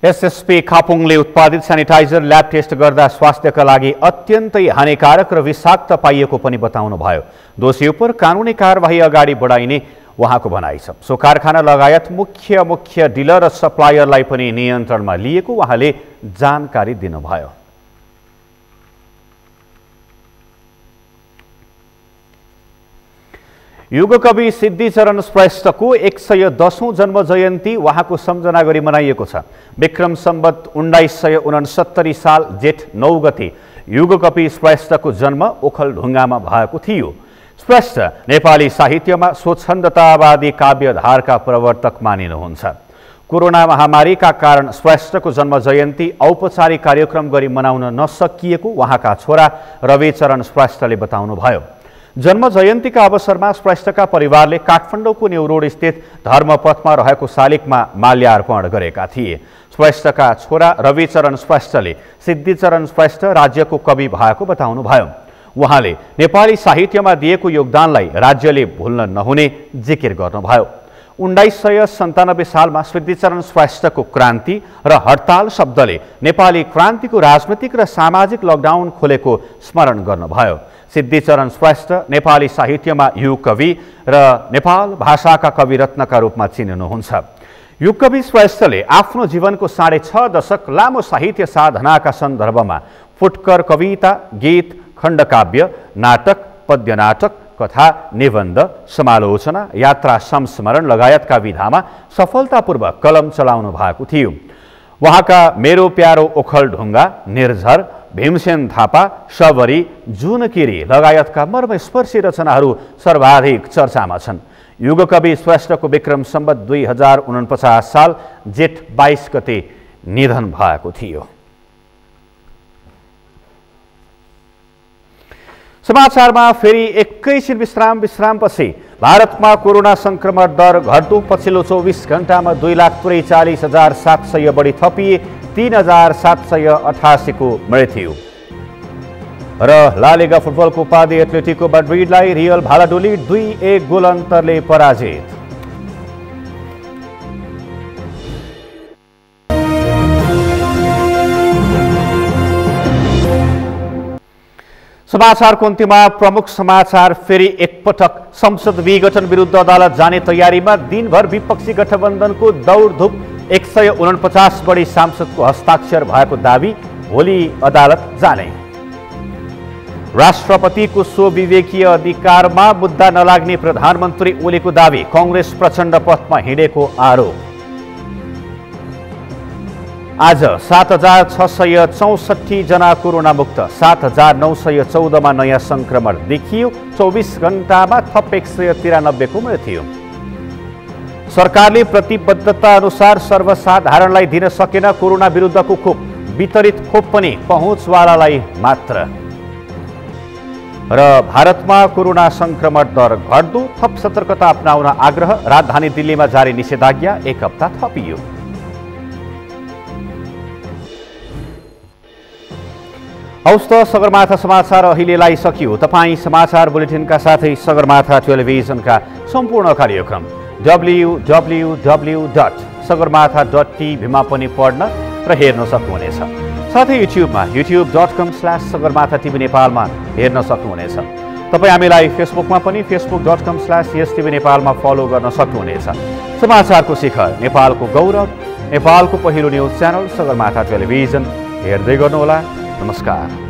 एसएसपी खापुङले उत्पादित सेनिटाइजर ल्याब टेस्ट गर्दा स्वास्थ्यका लागि अत्यन्तै हानिकारक र विषाक्त पाइएको पनि बताउनुभयो। दोषी उप कानुनी कारबाही अगाडि बढाइने उहाँको भनाइ छ। सो कारखाना लगायत मुख्य डिलर र सप्लायरलाई पनि नियन्त्रणमा लिएको उहाँले जानकारी दिनुभयो। युगकवि सिद्धिचरण श्रेष्ठको 110औं जन्म जयन्ती उहाँको सम्झना गरी मनाइएको छ। विक्रम सम्वत 1969 साल जेठ 9 गते युगकवि श्रेष्ठको जन्म ओखलढुङ्गामा भएको थियो। श्रेष्ठ नेपाली साहित्यमा स्वच्छन्दतावादी काव्यधारका प्रवर्तक मानिनुहुन्छ। कोरोना महामारीका कारण श्रेष्ठको जन्म जयन्ती औपचारिक कार्यक्रम गरी मनाउन नसकिएको उहाँका छोरा रविचरण श्रेष्ठले बताउनुभयो। जन्म जयन्तीका अवसरमा श्रेष्ठका परिवारले काठमाडौँको न्यू रोड स्थित धर्मपथमा रहेको शालिगमा माल्यार्पण गरेका थिए। श्रेष्ठका छोरा रविचरण श्रेष्ठले सिद्धिचरण श्रेष्ठ राज्यको कवि भएको बताउनुभयो। उहाँले नेपाली साहित्यमा दिएको योगदानलाई राज्यले भुल्न नहुने जिकिर गर्नुभयो। 1997 सालमा सिद्धिचरण श्रेष्ठको क्रान्ति र हडताल शब्दले नेपाली क्रान्तिको राजनीतिक र सामाजिक लकडाउन खोलेको स्मरण गर्नुभयो। सिद्धिचरण श्रेष्ठ नेपाली साहित्यमा युग कवि र नेपाल भाषाका कविरत्नका रूपमा चिनिनुहुन्छ। युग कवि श्रेष्ठले आफ्नो जीवनको 6.5 दशक लामो साहित्य साधनाका सन्दर्भमा फुटकर कविता, गीत, खण्डकाव्य, नाटक, पद्य नाटक, कथा, निबन्ध, समालोचना, यात्रा संस्मरण लगायतका विधामा सफलतापूर्वक कलम चलाउनु भएको थियो। उहाँका मेरो प्यारो ओखलढुङ्गा, निर्झर, भीमसेन थापा, शबरी, जुनकिरी लगायतका मर्मस्पर्शी रचनाहरू सर्वाधिक चर्चामा छन्। युगकवि श्रेष्ठको विक्रम सम्वत 2049 साल जेठ 22 गते निधन भएको थियो। समाचारमा फेरि एकैछिन विश्रामपछि भारतमा कोरोना संक्रमण दर घट्दो पछिल्लो 24 घण्टामा 2,43,700 बढी थपिए 3,788 को मृत्यु। र ला लिगा फुटबलको उपाधि एथलेटिको माड्रिडलाई रियल भालाडोलिड 2-1 गोल अन्तरले पराजित। समाचारको अन्त्यमा प्रमुख समाचार फेरि एकपटक। संसद विघटन विरुद्ध अदालत जाने तयारीमा दिनभर विपक्षी गठबन्धनको दौडधुप। 149 बढी सांसदको हस्ताक्षर भएको दावी, भोलि अदालत जाने। राष्ट्रपतिको स्वविवेकीय अधिकारमा मुद्दा नलाग्ने प्रधानमन्त्री ओलीको दावी, कांग्रेस प्रचण्ड पथमा हिँडेको आरोप। आज 7,664 जना कोरोना मुक्त, 7,914 मा नयाँ संक्रमण देखियो। 24 घण्टामा थप 193 को मृत्यु। सरकारले प्रतिबद्धता अनुसार सर्वसाधारणलाई दिन सकेन कोरोना विरुद्धको खोप, वितरित खोप पनि पहुँचवालालाई मात्र। र भारतमा कोरोना संक्रमण दर घट्दो, थप सतर्कता अपनाउन आग्रह। राजधानी दिल्लीमा जारी निषेधाज्ञा 1 हप्ता थपियो। हौस् त सगरमाथा समाचार अहिलेलाई सकियो। तपाईँ समाचार बुलेटिनका साथै सगरमाथा टेलिभिजनका सम्पूर्ण कार्यक्रम www.sagarmatha.tv मा पनि पढ्न र हेर्न सक्नुहुनेछ। साथै युट्युबमा youtube.com/sagarmatha.tv नेपालमा हेर्न सक्नुहुनेछ। तपाईँ हामीलाई फेसबुकमा पनि facebook.com/yestv नेपालमा फलो गर्न सक्नुहुनेछ। समाचारको शिखर, नेपालको गौरव, नेपालको पहिलो न्युज च्यानल सगरमाथा टेलिभिजन हेर्दै गर्नुहोला। नमस्कार।